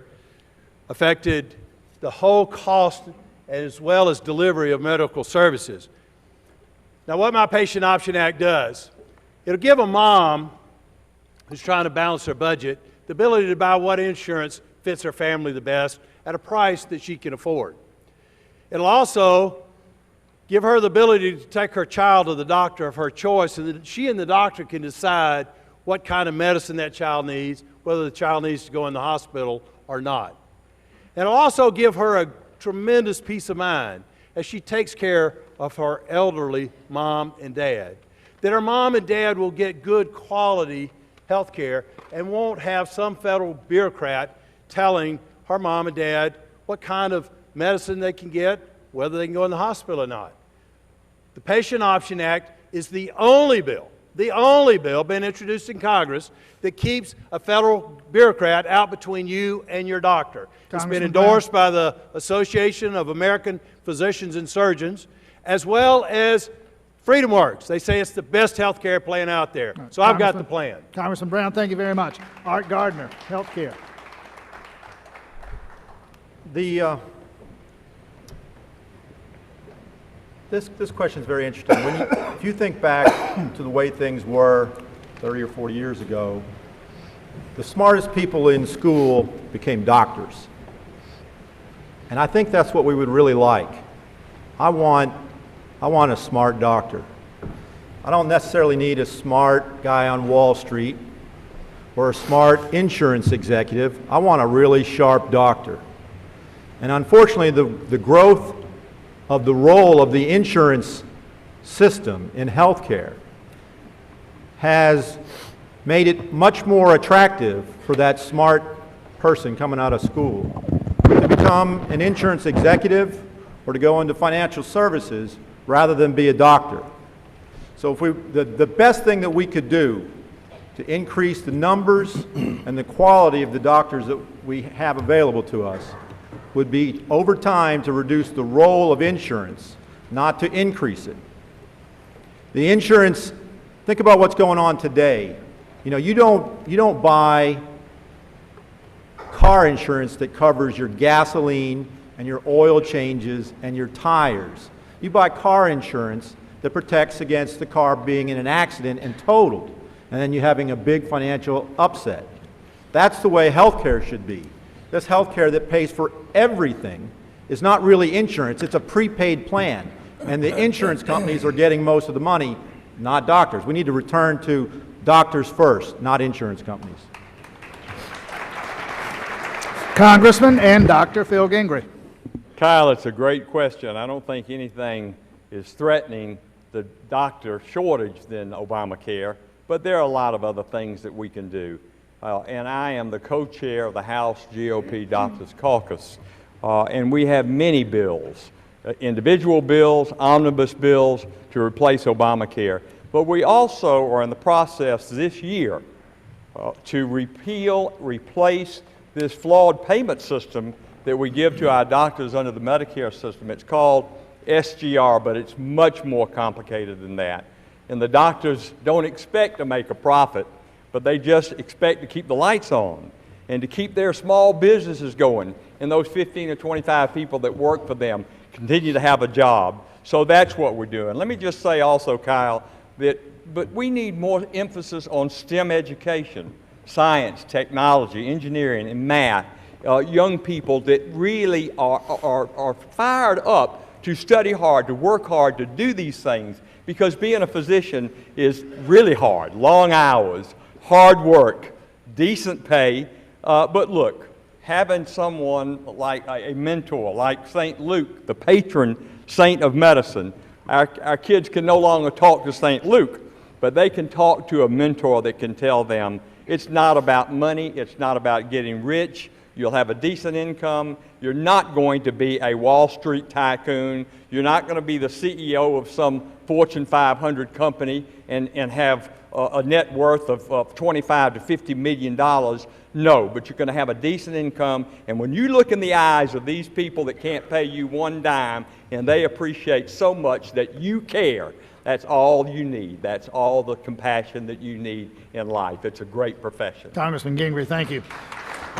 affected the whole cost as well as delivery of medical services. Now, what my Patient Option Act does, it'll give a mom who's trying to balance her budget the ability to buy what insurance fits her family the best at a price that she can afford. It'll also give her the ability to take her child to the doctor of her choice, so that she and the doctor can decide what kind of medicine that child needs, whether the child needs to go in the hospital or not. And it'll also give her a tremendous peace of mind as she takes care of her elderly mom and dad, that her mom and dad will get good quality health care and won't have some federal bureaucrat telling her mom and dad what kind of medicine they can get, whether they can go in the hospital or not. The Patient Option Act is the only bill being introduced in Congress that keeps a federal bureaucrat out between you and your doctor. It's been endorsed by the Association of American Physicians and Surgeons, as well as Freedom Works. They say it's the best health care plan out there. Right. So I've got the plan. Congressman Brown, thank you very much. Art Gardner, health care. This question is very interesting. If you think back to the way things were 30 or 40 years ago, the smartest people in school became doctors. And I think that's what we would really like. I want a smart doctor. I don't necessarily need a smart guy on Wall Street or a smart insurance executive. I want a really sharp doctor. And unfortunately, the growth of the role of the insurance system in healthcare has made it much more attractive for that smart person coming out of school to become an insurance executive or to go into financial services rather than be a doctor. So if the best thing that we could do to increase the numbers and the quality of the doctors that we have available to us would be over time to reduce the role of insurance, not to increase it. The insurance, think about what's going on today. You know, you don't buy car insurance that covers your gasoline and your oil changes and your tires. You buy car insurance that protects against the car being in an accident and totaled, and then you having a big financial upset. That's the way healthcare should be. This healthcare that pays for everything is not really insurance, it's a prepaid plan. And the insurance companies are getting most of the money, not doctors. We need to return to doctors first, not insurance companies. Congressman and Dr. Phil Gingrey. Kyle, it's a great question. I don't think anything is threatening the doctor shortage than Obamacare, but there are a lot of other things that we can do. And I am the co-chair of the House GOP Doctors Caucus, and we have many bills, individual bills, omnibus bills to replace Obamacare. But we also are in the process this year to replace this flawed payment system that we give to our doctors under the Medicare system. It's called SGR, but it's much more complicated than that. And the doctors don't expect to make a profit, but they just expect to keep the lights on and to keep their small businesses going, and those 15 or 25 people that work for them continue to have a job. So that's what we're doing. Let me just say also, Kyle, but we need more emphasis on STEM education, science, technology, engineering, and math. Young people that really are fired up to study hard, to work hard, to do these things, because being a physician is really hard. Long hours, hard work, decent pay. But look, having someone like a mentor, like St. Luke, the patron saint of medicine, our kids can no longer talk to St. Luke, but they can talk to a mentor that can tell them it's not about money, it's not about getting rich. You'll have a decent income. You're not going to be a Wall Street tycoon. You're not going to be the CEO of some Fortune 500 company and have a net worth of 25 to $50 million. No, but you're going to have a decent income. And when you look in the eyes of these people that can't pay you one dime and they appreciate so much that you care, that's all you need. That's all the compassion that you need in life. It's a great profession. Congressman Gingrey, thank you.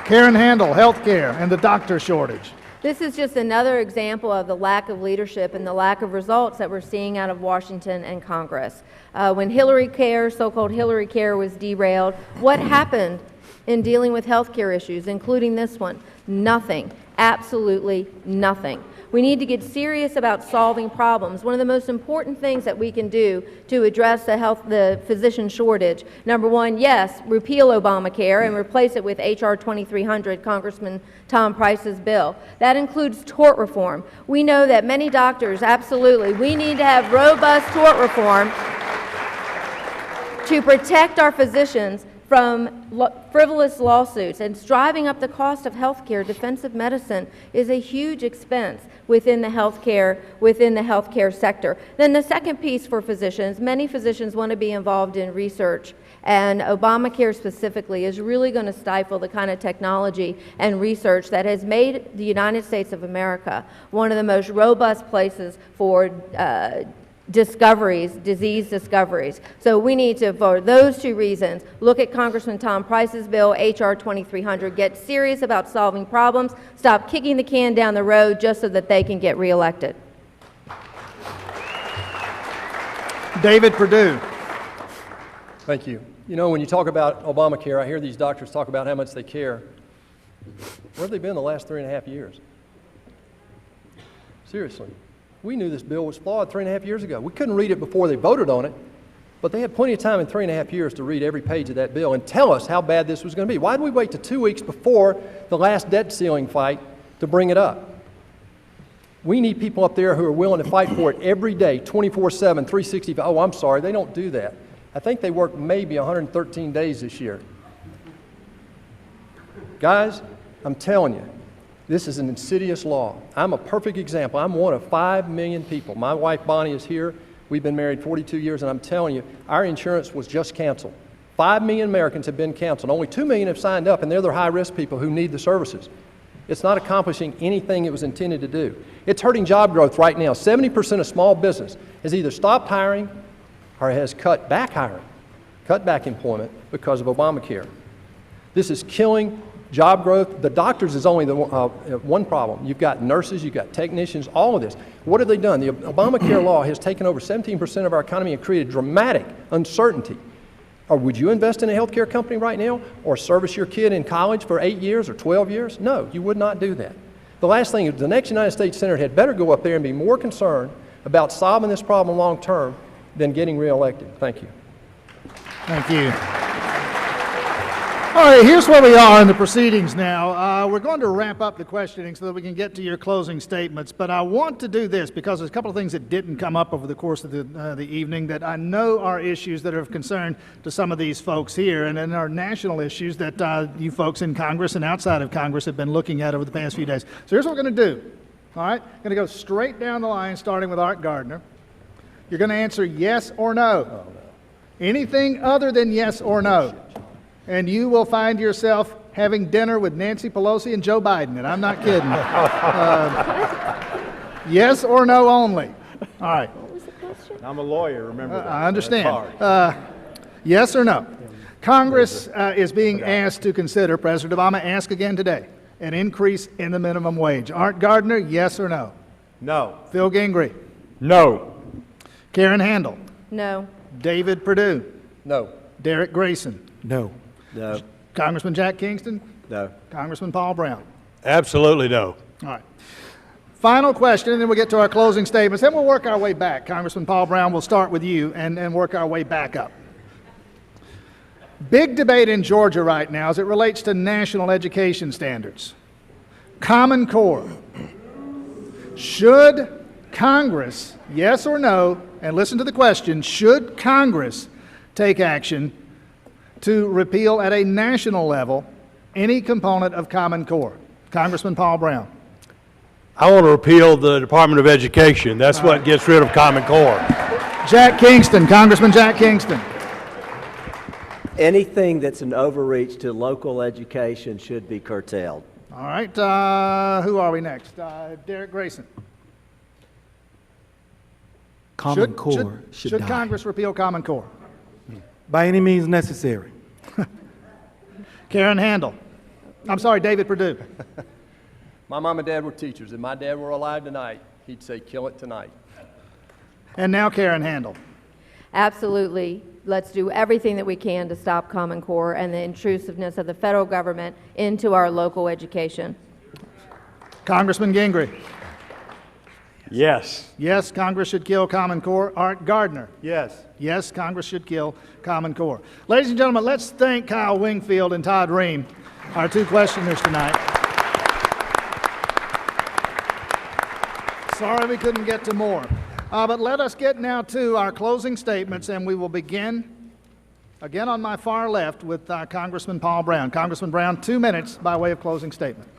Karen Handel, health care and the doctor shortage. This is just another example of the lack of leadership and the lack of results that we're seeing out of Washington and Congress. When Hillary Care, so-called Hillary Care, was derailed, what happened in dealing with health care issues, including this one? Nothing. Absolutely nothing. We need to get serious about solving problems. One of the most important things that we can do to address the physician shortage, number one, yes, repeal Obamacare and replace it with H.R. 2300, Congressman Tom Price's bill. That includes tort reform. We know that many doctors, absolutely, we need to have robust tort reform to protect our physicians from frivolous lawsuits. And driving up the cost of health care, defensive medicine is a huge expense within the healthcare sector. Then the second piece for physicians, many physicians want to be involved in research, and Obamacare specifically is really going to stifle the kind of technology and research that has made the United States of America one of the most robust places for discoveries, disease discoveries. So we need to, for those two reasons, look at Congressman Tom Price's bill, H.R. 2300, get serious about solving problems, stop kicking the can down the road just so that they can get reelected. David Perdue. Thank you. You know, when you talk about Obamacare, I hear these doctors talk about how much they care. Where have they been the last 3.5 years? Seriously. We knew this bill was flawed 3.5 years ago. We couldn't read it before they voted on it, but they had plenty of time in 3.5 years to read every page of that bill and tell us how bad this was going to be. Why did we wait to 2 weeks before the last debt ceiling fight to bring it up? We need people up there who are willing to fight for it every day, 24/7, 365. Oh, I'm sorry, they don't do that. I think they work maybe 113 days this year. Guys, I'm telling you, this is an insidious law. I'm a perfect example. I'm one of 5 million people. My wife Bonnie is here. We've been married 42 years, and I'm telling you, our insurance was just canceled. 5 million Americans have been canceled. Only 2 million have signed up, and they're the high-risk people who need the services. It's not accomplishing anything it was intended to do. It's hurting job growth right now. 70% of small business has either stopped hiring or has cut back hiring, cut back employment because of Obamacare. This is killing Job growth, the doctors is only the one problem. You've got nurses, you've got technicians, all of this. What have they done? The Obamacare law has taken over 17% of our economy and created dramatic uncertainty. Or would you invest in a healthcare company right now or service your kid in college for 8 years or 12 years? No, you would not do that. The last thing is the next United States Senator had better go up there and be more concerned about solving this problem long term than getting reelected. Thank you. Thank you. All right, here's where we are in the proceedings now. We're going to wrap up the questioning so that we can get to your closing statements. But I want to do this because there's a couple of things that didn't come up over the course of the evening that I know are issues that are of concern to some of these folks here, and then are national issues that you folks in Congress and outside of Congress have been looking at over the past few days. So here's what we're going to do. All right, going to go straight down the line, starting with Art Gardner. You're going to answer yes or no. Oh, no. Anything other than yes or no, and you will find yourself having dinner with Nancy Pelosi and Joe Biden, and I'm not kidding. Yes or no only. All right. What was the question? I'm a lawyer, remember that. I understand. Yes or no? Congress is being asked to consider, President Obama asked again today, an increase in the minimum wage. Art Gardner, yes or no? No. Phil Gingrey? No. Karen Handel? No. David Perdue? No. Derrick Grayson? No. No. Congressman Jack Kingston? No. Congressman Paul Brown? Absolutely no. All right. Final question, and then we'll get to our closing statements. Then we'll work our way back. Congressman Paul Brown, we'll start with you and work our way back up. Big debate in Georgia right now as it relates to national education standards. Common Core. Should Congress, yes or no, and listen to the question, should Congress take action to repeal at a national level any component of Common Core? Congressman Paul Brown. I want to repeal the Department of Education. That's what gets rid of Common Core. Jack Kingston, Congressman Jack Kingston. Anything that's an overreach to local education should be curtailed. All right, who are we next? Derrick Grayson. Common Core should die. Congress repeal Common Core? By any means necessary. Karen Handel. I'm sorry, David Perdue. My mom and dad were teachers. If my dad were alive tonight, he'd say, kill it tonight. And now Karen Handel. Absolutely. Let's do everything that we can to stop Common Core and the intrusiveness of the federal government into our local education. Congressman Gingrey. Yes. Yes, Congress should kill Common Core. Art Gardner. Yes. Yes, Congress should kill Common Core. Ladies and gentlemen, let's thank Kyle Wingfield and Todd Ream, our two questioners tonight. Sorry we couldn't get to more. But let us get now to our closing statements, and we will begin, again on my far left, with Congressman Paul Brown. Congressman Brown, 2 minutes by way of closing statement.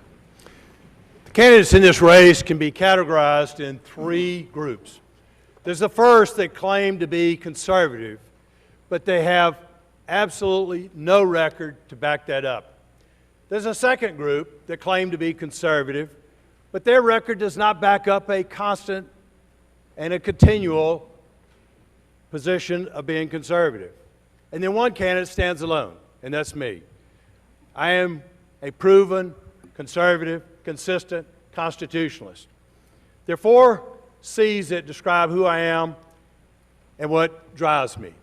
The candidates in this race can be categorized in three groups. There's the first that claim to be conservative, but they have absolutely no record to back that up. There's a second group that claim to be conservative, but their record does not back up a constant and a continual position of being conservative. And then one candidate stands alone, and that's me. I am a proven conservative, consistent constitutionalist. There are 4 C's that describe who I am and what drives me.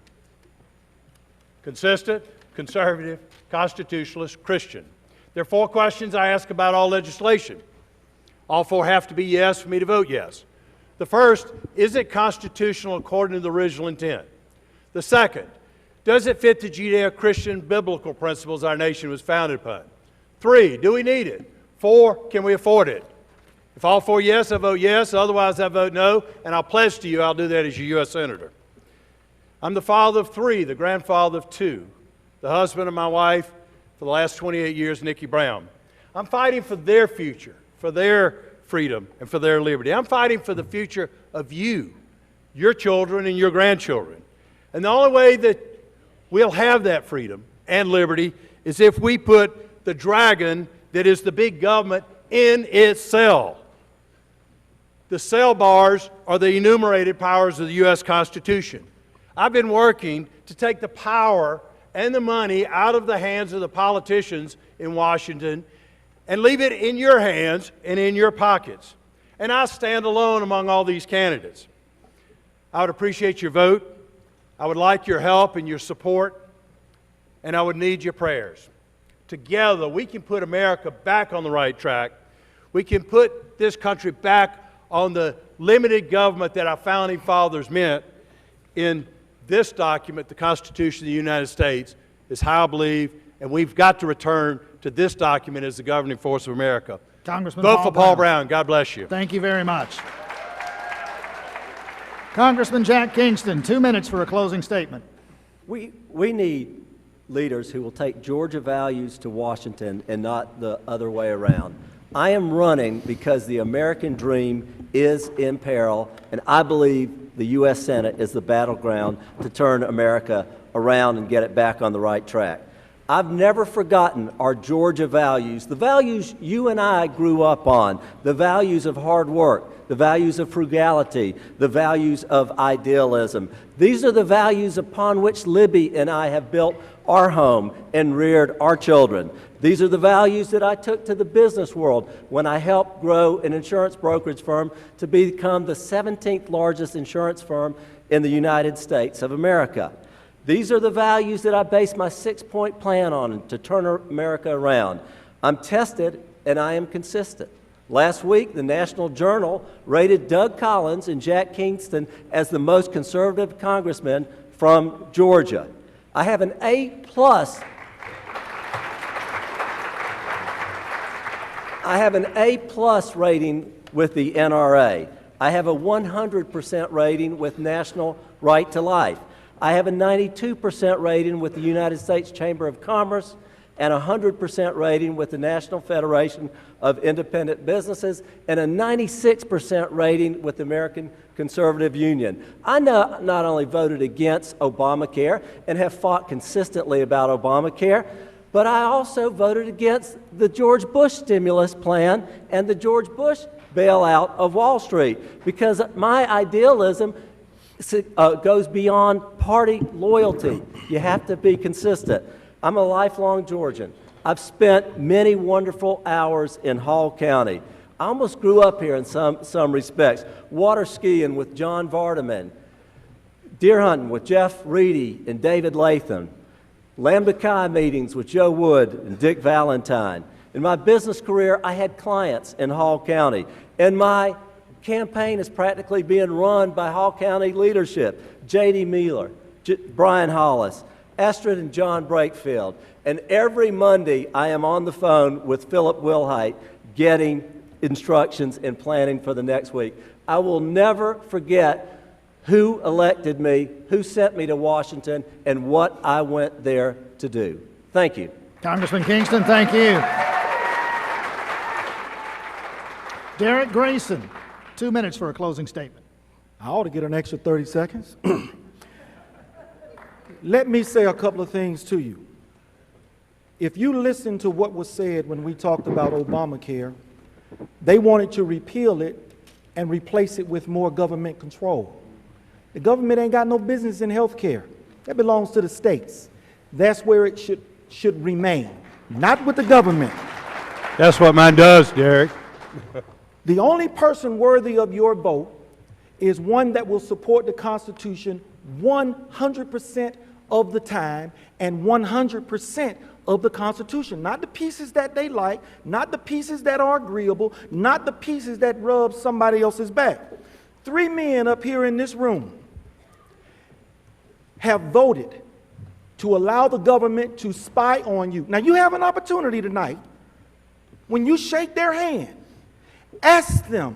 Consistent, conservative, constitutionalist, Christian. There are 4 questions I ask about all legislation. All 4 have to be yes for me to vote yes. The first, is it constitutional according to the original intent? The second, does it fit the Judeo-Christian biblical principles our nation was founded upon? 3, do we need it? 4, can we afford it? If all 4 yes, I vote yes. Otherwise, I vote no. And I'll pledge to you I'll do that as your U.S. Senator. I'm the father of 3, the grandfather of 2, the husband of my wife for the last 28 years, Nikki Brown. I'm fighting for their future, for their freedom, and for their liberty. I'm fighting for the future of you, your children, and your grandchildren. And the only way that we'll have that freedom and liberty is if we put the dragon that is the big government in its cell. The cell bars are the enumerated powers of the U.S. Constitution. I've been working to take the power and the money out of the hands of the politicians in Washington and leave it in your hands and in your pockets. And I stand alone among all these candidates. I would appreciate your vote. I would like your help and your support, and I would need your prayers. Together, we can put America back on the right track. We can put this country back on the limited government that our founding fathers meant. In this document, the Constitution of the United States, is how I believe, and we've got to return to this document as the governing force of America. Congressman Vote for Paul Brown. God bless you. Thank you very much. Congressman Jack Kingston, 2 minutes for a closing statement. We need leaders who will take Georgia values to Washington and not the other way around. I am running because the American dream is in peril, and I believe the U.S. Senate is the battleground to turn America around and get it back on the right track. I've never forgotten our Georgia values, the values you and I grew up on, the values of hard work, the values of frugality, the values of idealism. These are the values upon which Libby and I have built our home and reared our children. These are the values that I took to the business world when I helped grow an insurance brokerage firm to become the 17th largest insurance firm in the United States of America. These are the values that I base my 6-point plan on to turn America around. I'm tested and I am consistent. Last week, the National Journal rated Doug Collins and Jack Kingston as the most conservative congressman from Georgia. I have an A-plus. I have an A-plus rating with the NRA. I have a 100% rating with National Right to Life. I have a 92% rating with the United States Chamber of Commerce and a 100% rating with the National Federation of Independent Businesses and a 96% rating with the American Conservative Union. I not only voted against Obamacare and have fought consistently about Obamacare, but I also voted against the George Bush stimulus plan and the George Bush bailout of Wall Street because my idealism goes beyond party loyalty. You have to be consistent. I'm a lifelong Georgian. I've spent many wonderful hours in Hall County. I almost grew up here in some respects. Water skiing with John Vardaman, deer hunting with Jeff Reedy and David Latham, Lambda Chi meetings with Joe Wood and Dick Valentine. In my business career, I had clients in Hall County, and my campaign is practically being run by Hall County leadership, J.D. Mueller, Brian Hollis, Astrid and John Brakefield. And every Monday, I am on the phone with Philip Wilhite getting instructions and planning for the next week. I will never forget who elected me, who sent me to Washington, and what I went there to do. Thank you. Congressman Kingston, thank you. Derrick Grayson, 2 minutes for a closing statement. I ought to get an extra 30 seconds. Let me say a couple of things to you. If you listen to what was said when we talked about Obamacare, they wanted to repeal it and replace it with more government control. The government ain't got no business in health care. That belongs to the states. That's where it should remain, not with the government. That's what mine does, Derrick. The only person worthy of your vote is one that will support the Constitution 100% of the time and 100% of the Constitution. Not the pieces that they like, not the pieces that are agreeable, not the pieces that rub somebody else's back. 3 men up here in this room have voted to allow the government to spy on you. Now, you have an opportunity tonight. When you shake their hand, ask them,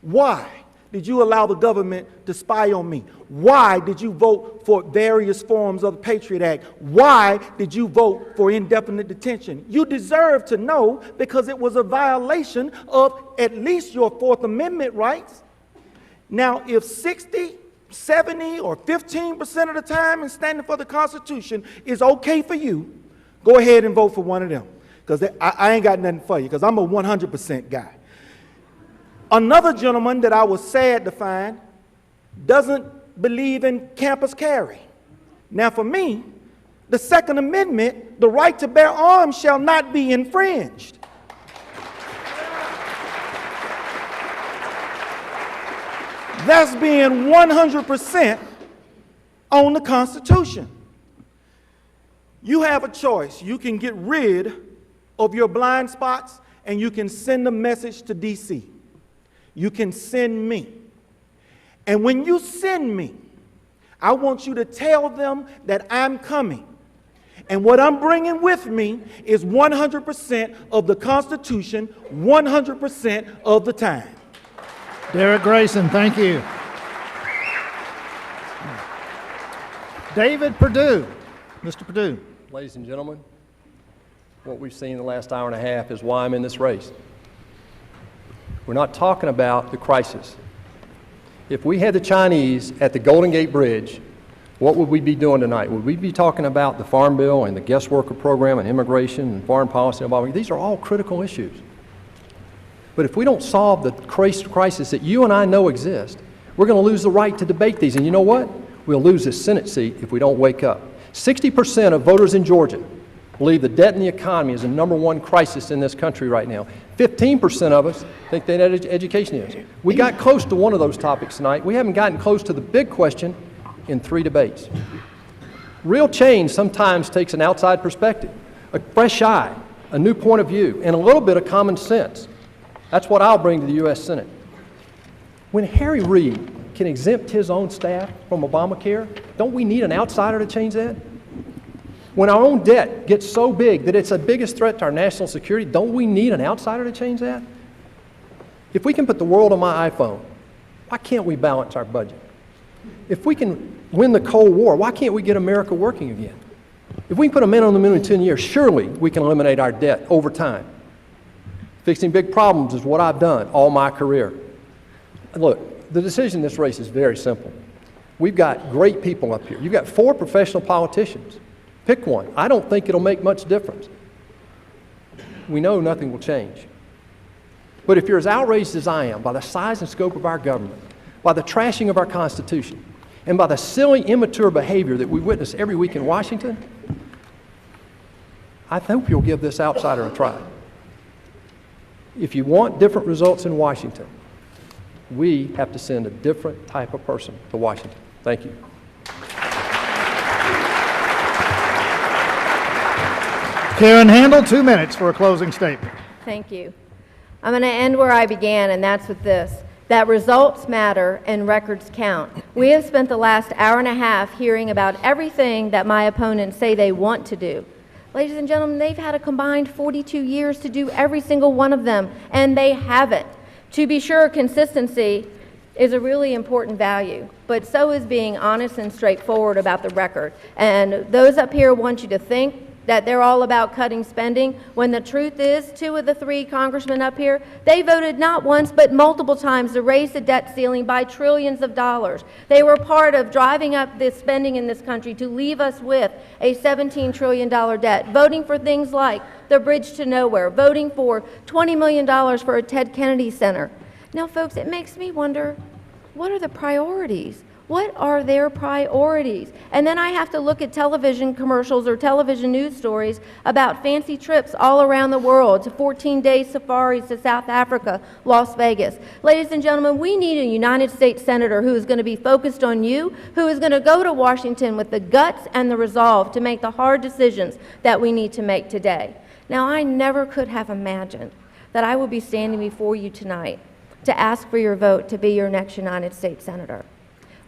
why did you allow the government to spy on me? Why did you vote for various forms of the Patriot Act? Why did you vote for indefinite detention? You deserve to know because it was a violation of at least your Fourth Amendment rights. Now, if 60, 70, or 15% of the time in standing for the Constitution is okay for you, go ahead and vote for one of them. Because I ain't got nothing for you, because I'm a 100% guy. Another gentleman that I was sad to find doesn't believe in campus carry. Now, for me, the Second Amendment, the right to bear arms shall not be infringed. That's being 100% on the Constitution. You have a choice. You can get rid of your blind spots and you can send a message to D.C. You can send me. And when you send me, I want you to tell them that I'm coming. And what I'm bringing with me is 100% of the Constitution, 100% of the time. Derrick Grayson, thank you. David Perdue. Mr. Perdue. Ladies and gentlemen, what we've seen in the last hour and a half is why I'm in this race. We're not talking about the crisis. If we had the Chinese at the Golden Gate Bridge, what would we be doing tonight? Would we be talking about the Farm Bill and the guest worker program and immigration and foreign policy? These are all critical issues. But if we don't solve the crisis that you and I know exist, we're going to lose the right to debate these. And you know what? We'll lose this Senate seat if we don't wake up. 60% of voters in Georgia believe the debt in the economy is the #1 crisis in this country right now. 15% of us think that education is. We got close to one of those topics tonight. We haven't gotten close to the big question in 3 debates. Real change sometimes takes an outside perspective, a fresh eye, a new point of view, and a little bit of common sense. That's what I'll bring to the U.S. Senate. When Harry Reid can exempt his own staff from Obamacare, don't we need an outsider to change that? When our own debt gets so big that it's the biggest threat to our national security, don't we need an outsider to change that? If we can put the world on my iPhone, why can't we balance our budget? If we can win the Cold War, why can't we get America working again? If we can put a man on the moon in 10 years, surely we can eliminate our debt over time. Fixing big problems is what I've done all my career. Look, the decision in this race is very simple. We've got great people up here. You've got 4 professional politicians. Pick one. I don't think it'll make much difference. We know nothing will change. But if you're as outraged as I am by the size and scope of our government, by the trashing of our Constitution, and by the silly, immature behavior that we witness every week in Washington, I hope you'll give this outsider a try. If you want different results in Washington, we have to send a different type of person to Washington. Thank you. Karen Handel, 2 minutes for a closing statement. Thank you. I'm going to end where I began, and that's with this, that results matter and records count. We have spent the last hour and a half hearing about everything that my opponents say they want to do. Ladies and gentlemen, they've had a combined 42 years to do every single one of them, and they haven't. To be sure, consistency is a really important value, but so is being honest and straightforward about the record. And those up here want you to think that they're all about cutting spending, when the truth is 2 of the 3 congressmen up here, they voted not once but multiple times to raise the debt ceiling by trillions of dollars. They were part of driving up this spending in this country to leave us with a $17 trillion debt, voting for things like the bridge to nowhere, voting for $20 million for a Ted Kennedy Center. Now, folks, it makes me wonder, what are the priorities? What are their priorities? And then I have to look at television commercials or television news stories about fancy trips all around the world, to 14-day safaris to South Africa, Las Vegas. Ladies and gentlemen, we need a United States Senator who is going to be focused on you, who is going to go to Washington with the guts and the resolve to make the hard decisions that we need to make today. Now, I never could have imagined that I would be standing before you tonight to ask for your vote to be your next United States Senator.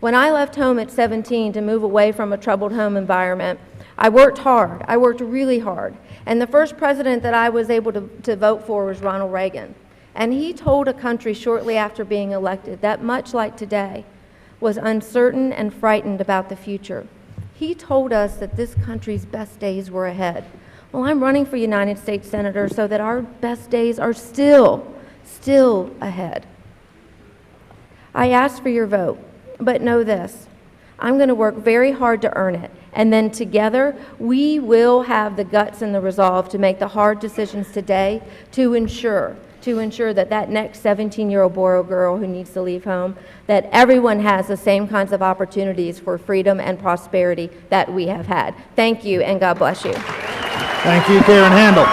When I left home at 17 to move away from a troubled home environment, I worked hard. I worked really hard. And the first president that I was able to vote for was Ronald Reagan. And he told a country shortly after being elected that, much like today, was uncertain and frightened about the future. He told us that this country's best days were ahead. Well, I'm running for United States Senator so that our best days are still ahead. I asked for your vote. But know this, I'm going to work very hard to earn it, and then together we will have the guts and the resolve to make the hard decisions today to ensure to ensure that that next 17-year-old boy or girl who needs to leave home, that everyone has the same kinds of opportunities for freedom and prosperity that we have had. Thank you, and God bless you. Thank you, Karen Handel.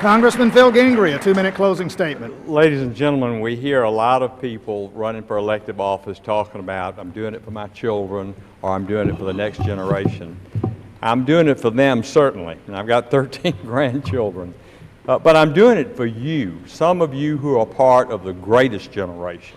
Congressman Phil Gingrey, a 2-minute closing statement. Ladies and gentlemen, we hear a lot of people running for elective office talking about, I'm doing it for my children, or I'm doing it for the next generation. I'm doing it for them, certainly, and I've got 13 grandchildren. But I'm doing it for you, some of you who are part of the greatest generation.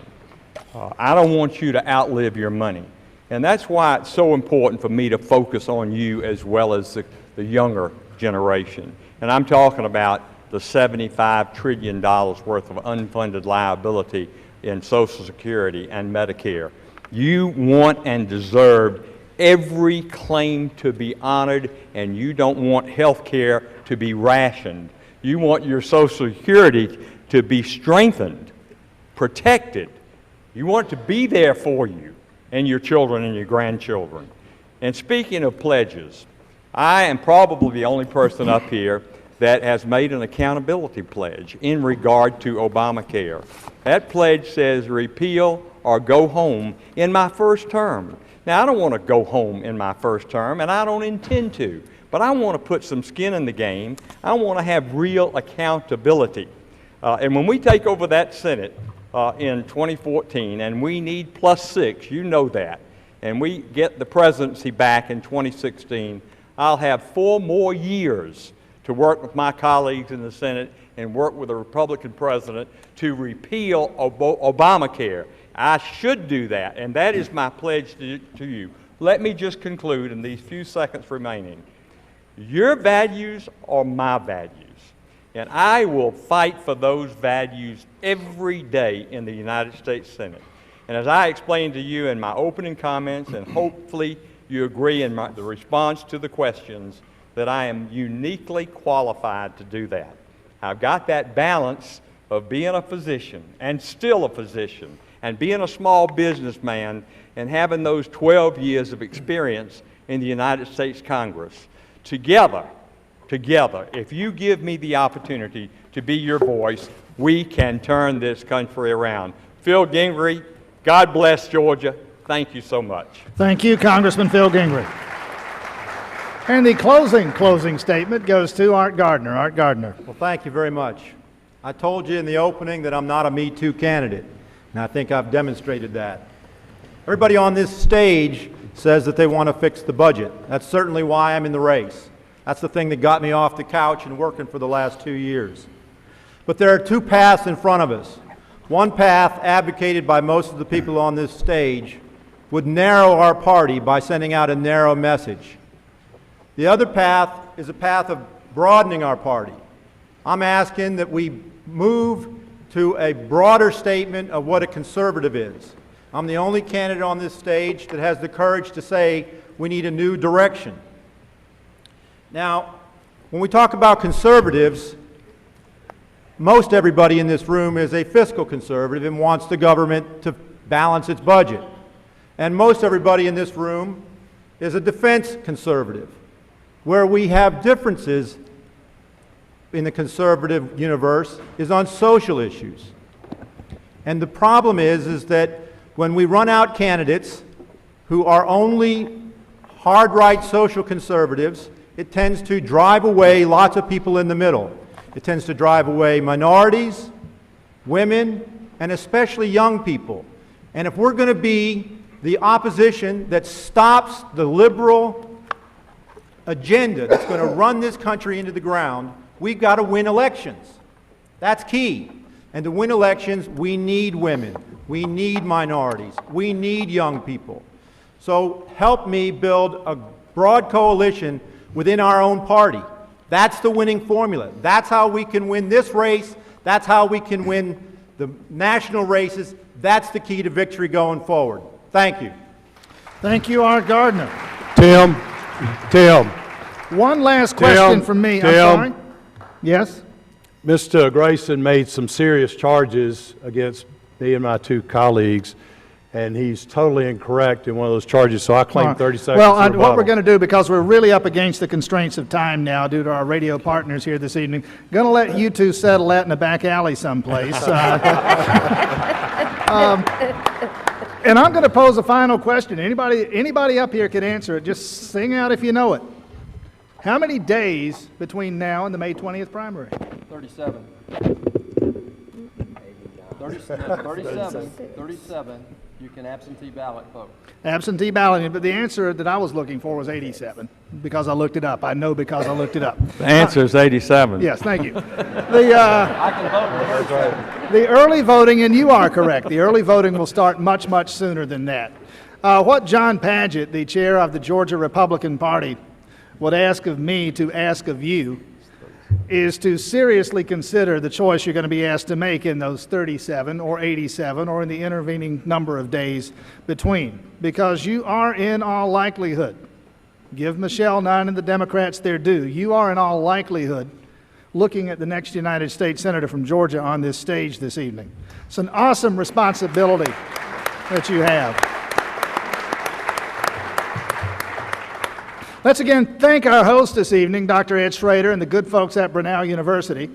I don't want you to outlive your money. And that's why it's so important for me to focus on you as well as the younger generation. And I'm talking about the $75 trillion worth of unfunded liability in Social Security and Medicare. You want and deserve every claim to be honored, and you don't want health care to be rationed. You want your Social Security to be strengthened, protected. You want it to be there for you and your children and your grandchildren. And speaking of pledges, I am probably the only person up here that has made an accountability pledge in regard to Obamacare. That pledge says repeal or go home in my first term. Now, I don't want to go home in my first term, and I don't intend to, but I want to put some skin in the game. I want to have real accountability. And when we take over that Senate in 2014, and we need +6, you know that, and we get the presidency back in 2016, I'll have 4 more years to work with my colleagues in the Senate and work with the Republican president to repeal Obamacare. I should do that, and that is my pledge to you. Let me just conclude in these few seconds remaining. Your values are my values, and I will fight for those values every day in the United States Senate. And as I explained to you in my opening comments, and hopefully you agree in the response to the questions, that I am uniquely qualified to do that. I've got that balance of being a physician and still a physician, and being a small businessman and having those 12 years of experience in the United States Congress. Together, if you give me the opportunity to be your voice, we can turn this country around. Phil Gingrey, God bless Georgia. Thank you so much. Thank you, Congressman Phil Gingrey. And the closing statement goes to Art Gardner. Art Gardner. Well, thank you very much. I told you in the opening that I'm not a Me Too candidate, and I think I've demonstrated that. Everybody on this stage says that they want to fix the budget. That's certainly why I'm in the race. That's the thing that got me off the couch and working for the last 2 years. But there are 2 paths in front of us. One path, advocated by most of the people on this stage, would narrow our party by sending out a narrow message. The other path is a path of broadening our party. I'm asking that we move to a broader statement of what a conservative is. I'm the only candidate on this stage that has the courage to say we need a new direction. Now, when we talk about conservatives, most everybody in this room is a fiscal conservative and wants the government to balance its budget. And most everybody in this room is a defense conservative. Where we have differences in the conservative universe is on social issues. And the problem is that when we run out candidates who are only hard right social conservatives, it tends to drive away lots of people in the middle. It tends to drive away minorities, women, and especially young people. And if we're going to be the opposition that stops the liberal agenda that's going to run this country into the ground, we've got to win elections. That's key. And to win elections, we need women. We need minorities. We need young people. So help me build a broad coalition within our own party. That's the winning formula. That's how we can win this race. That's how we can win the national races. That's the key to victory going forward. Thank you. Thank you, Art Gardner. Tim. One last question from me. I'm sorry. Yes? Mr. Grayson made some serious charges against me and my 2 colleagues, and he's totally incorrect in one of those charges, so I claim 30 seconds. Well, for what we're rebuttal. going to do, because we're really up against the constraints of time now due to our radio partners here this evening, going to let you two settle that in a back alley someplace. And I'm going to pose a final question. Anybody up here can answer it. Just sing out if you know it. How many days between now and the May 20th primary? 37. 37. You can absentee ballot vote. Absentee balloting, but the answer that I was looking for was 87, because I looked it up. I know because I looked it up. The answer is 87. Yes, thank you. I can vote. That's right. The early voting, and you are correct, the early voting will start much, much sooner than that. What John Padgett, the chair of the Georgia Republican Party, would ask of me to ask of you is to seriously consider the choice you're going to be asked to make in those 37 or 87 or in the intervening number of days between, because you are in all likelihood, give Michelle Nunn and the Democrats their due, you are in all likelihood looking at the next United States Senator from Georgia on this stage this evening. It's an awesome responsibility that you have. Let's again thank our host this evening, Dr. Ed Schrader, and the good folks at Brenau University.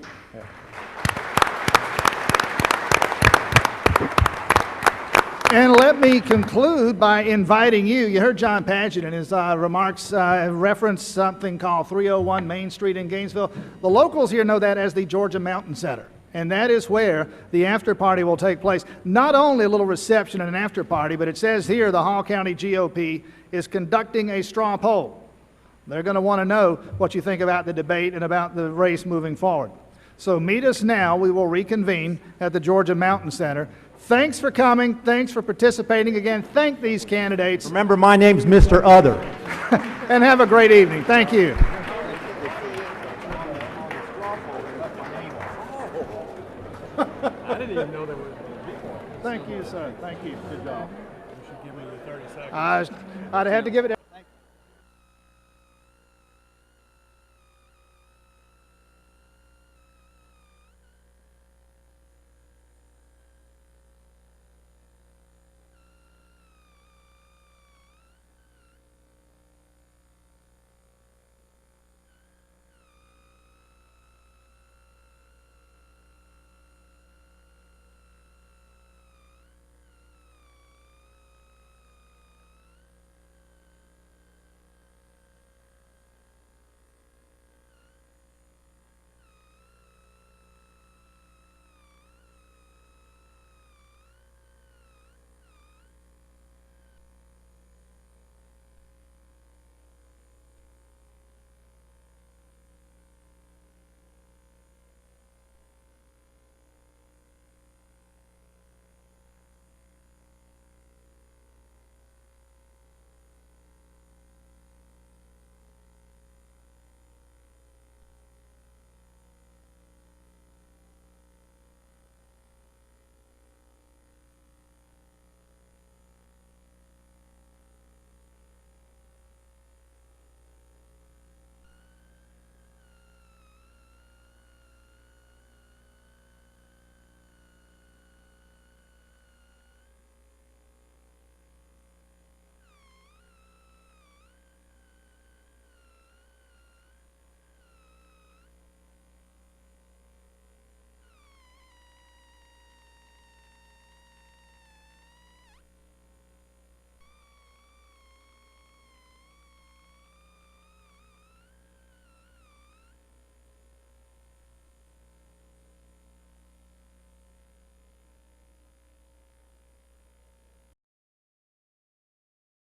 And let me conclude by inviting you. You heard John Padgett in his remarks reference something called 301 Main Street in Gainesville. The locals here know that as the Georgia Mountain Center. And that is where the after party will take place. Not only a little reception and an after party, but it says here the Hall County GOP is conducting a straw poll. They're going to want to know what you think about the debate and about the race moving forward. So meet us now. We will reconvene at the Georgia Mountain Center. Thanks for coming. Thanks for participating. Again, thank these candidates. Remember, my name's Mr. Other. And have a great evening. Thank you. I didn't even know there was. Thank you, sir. Thank you. Good job. You should give me the 30 seconds. I'd have had to give it.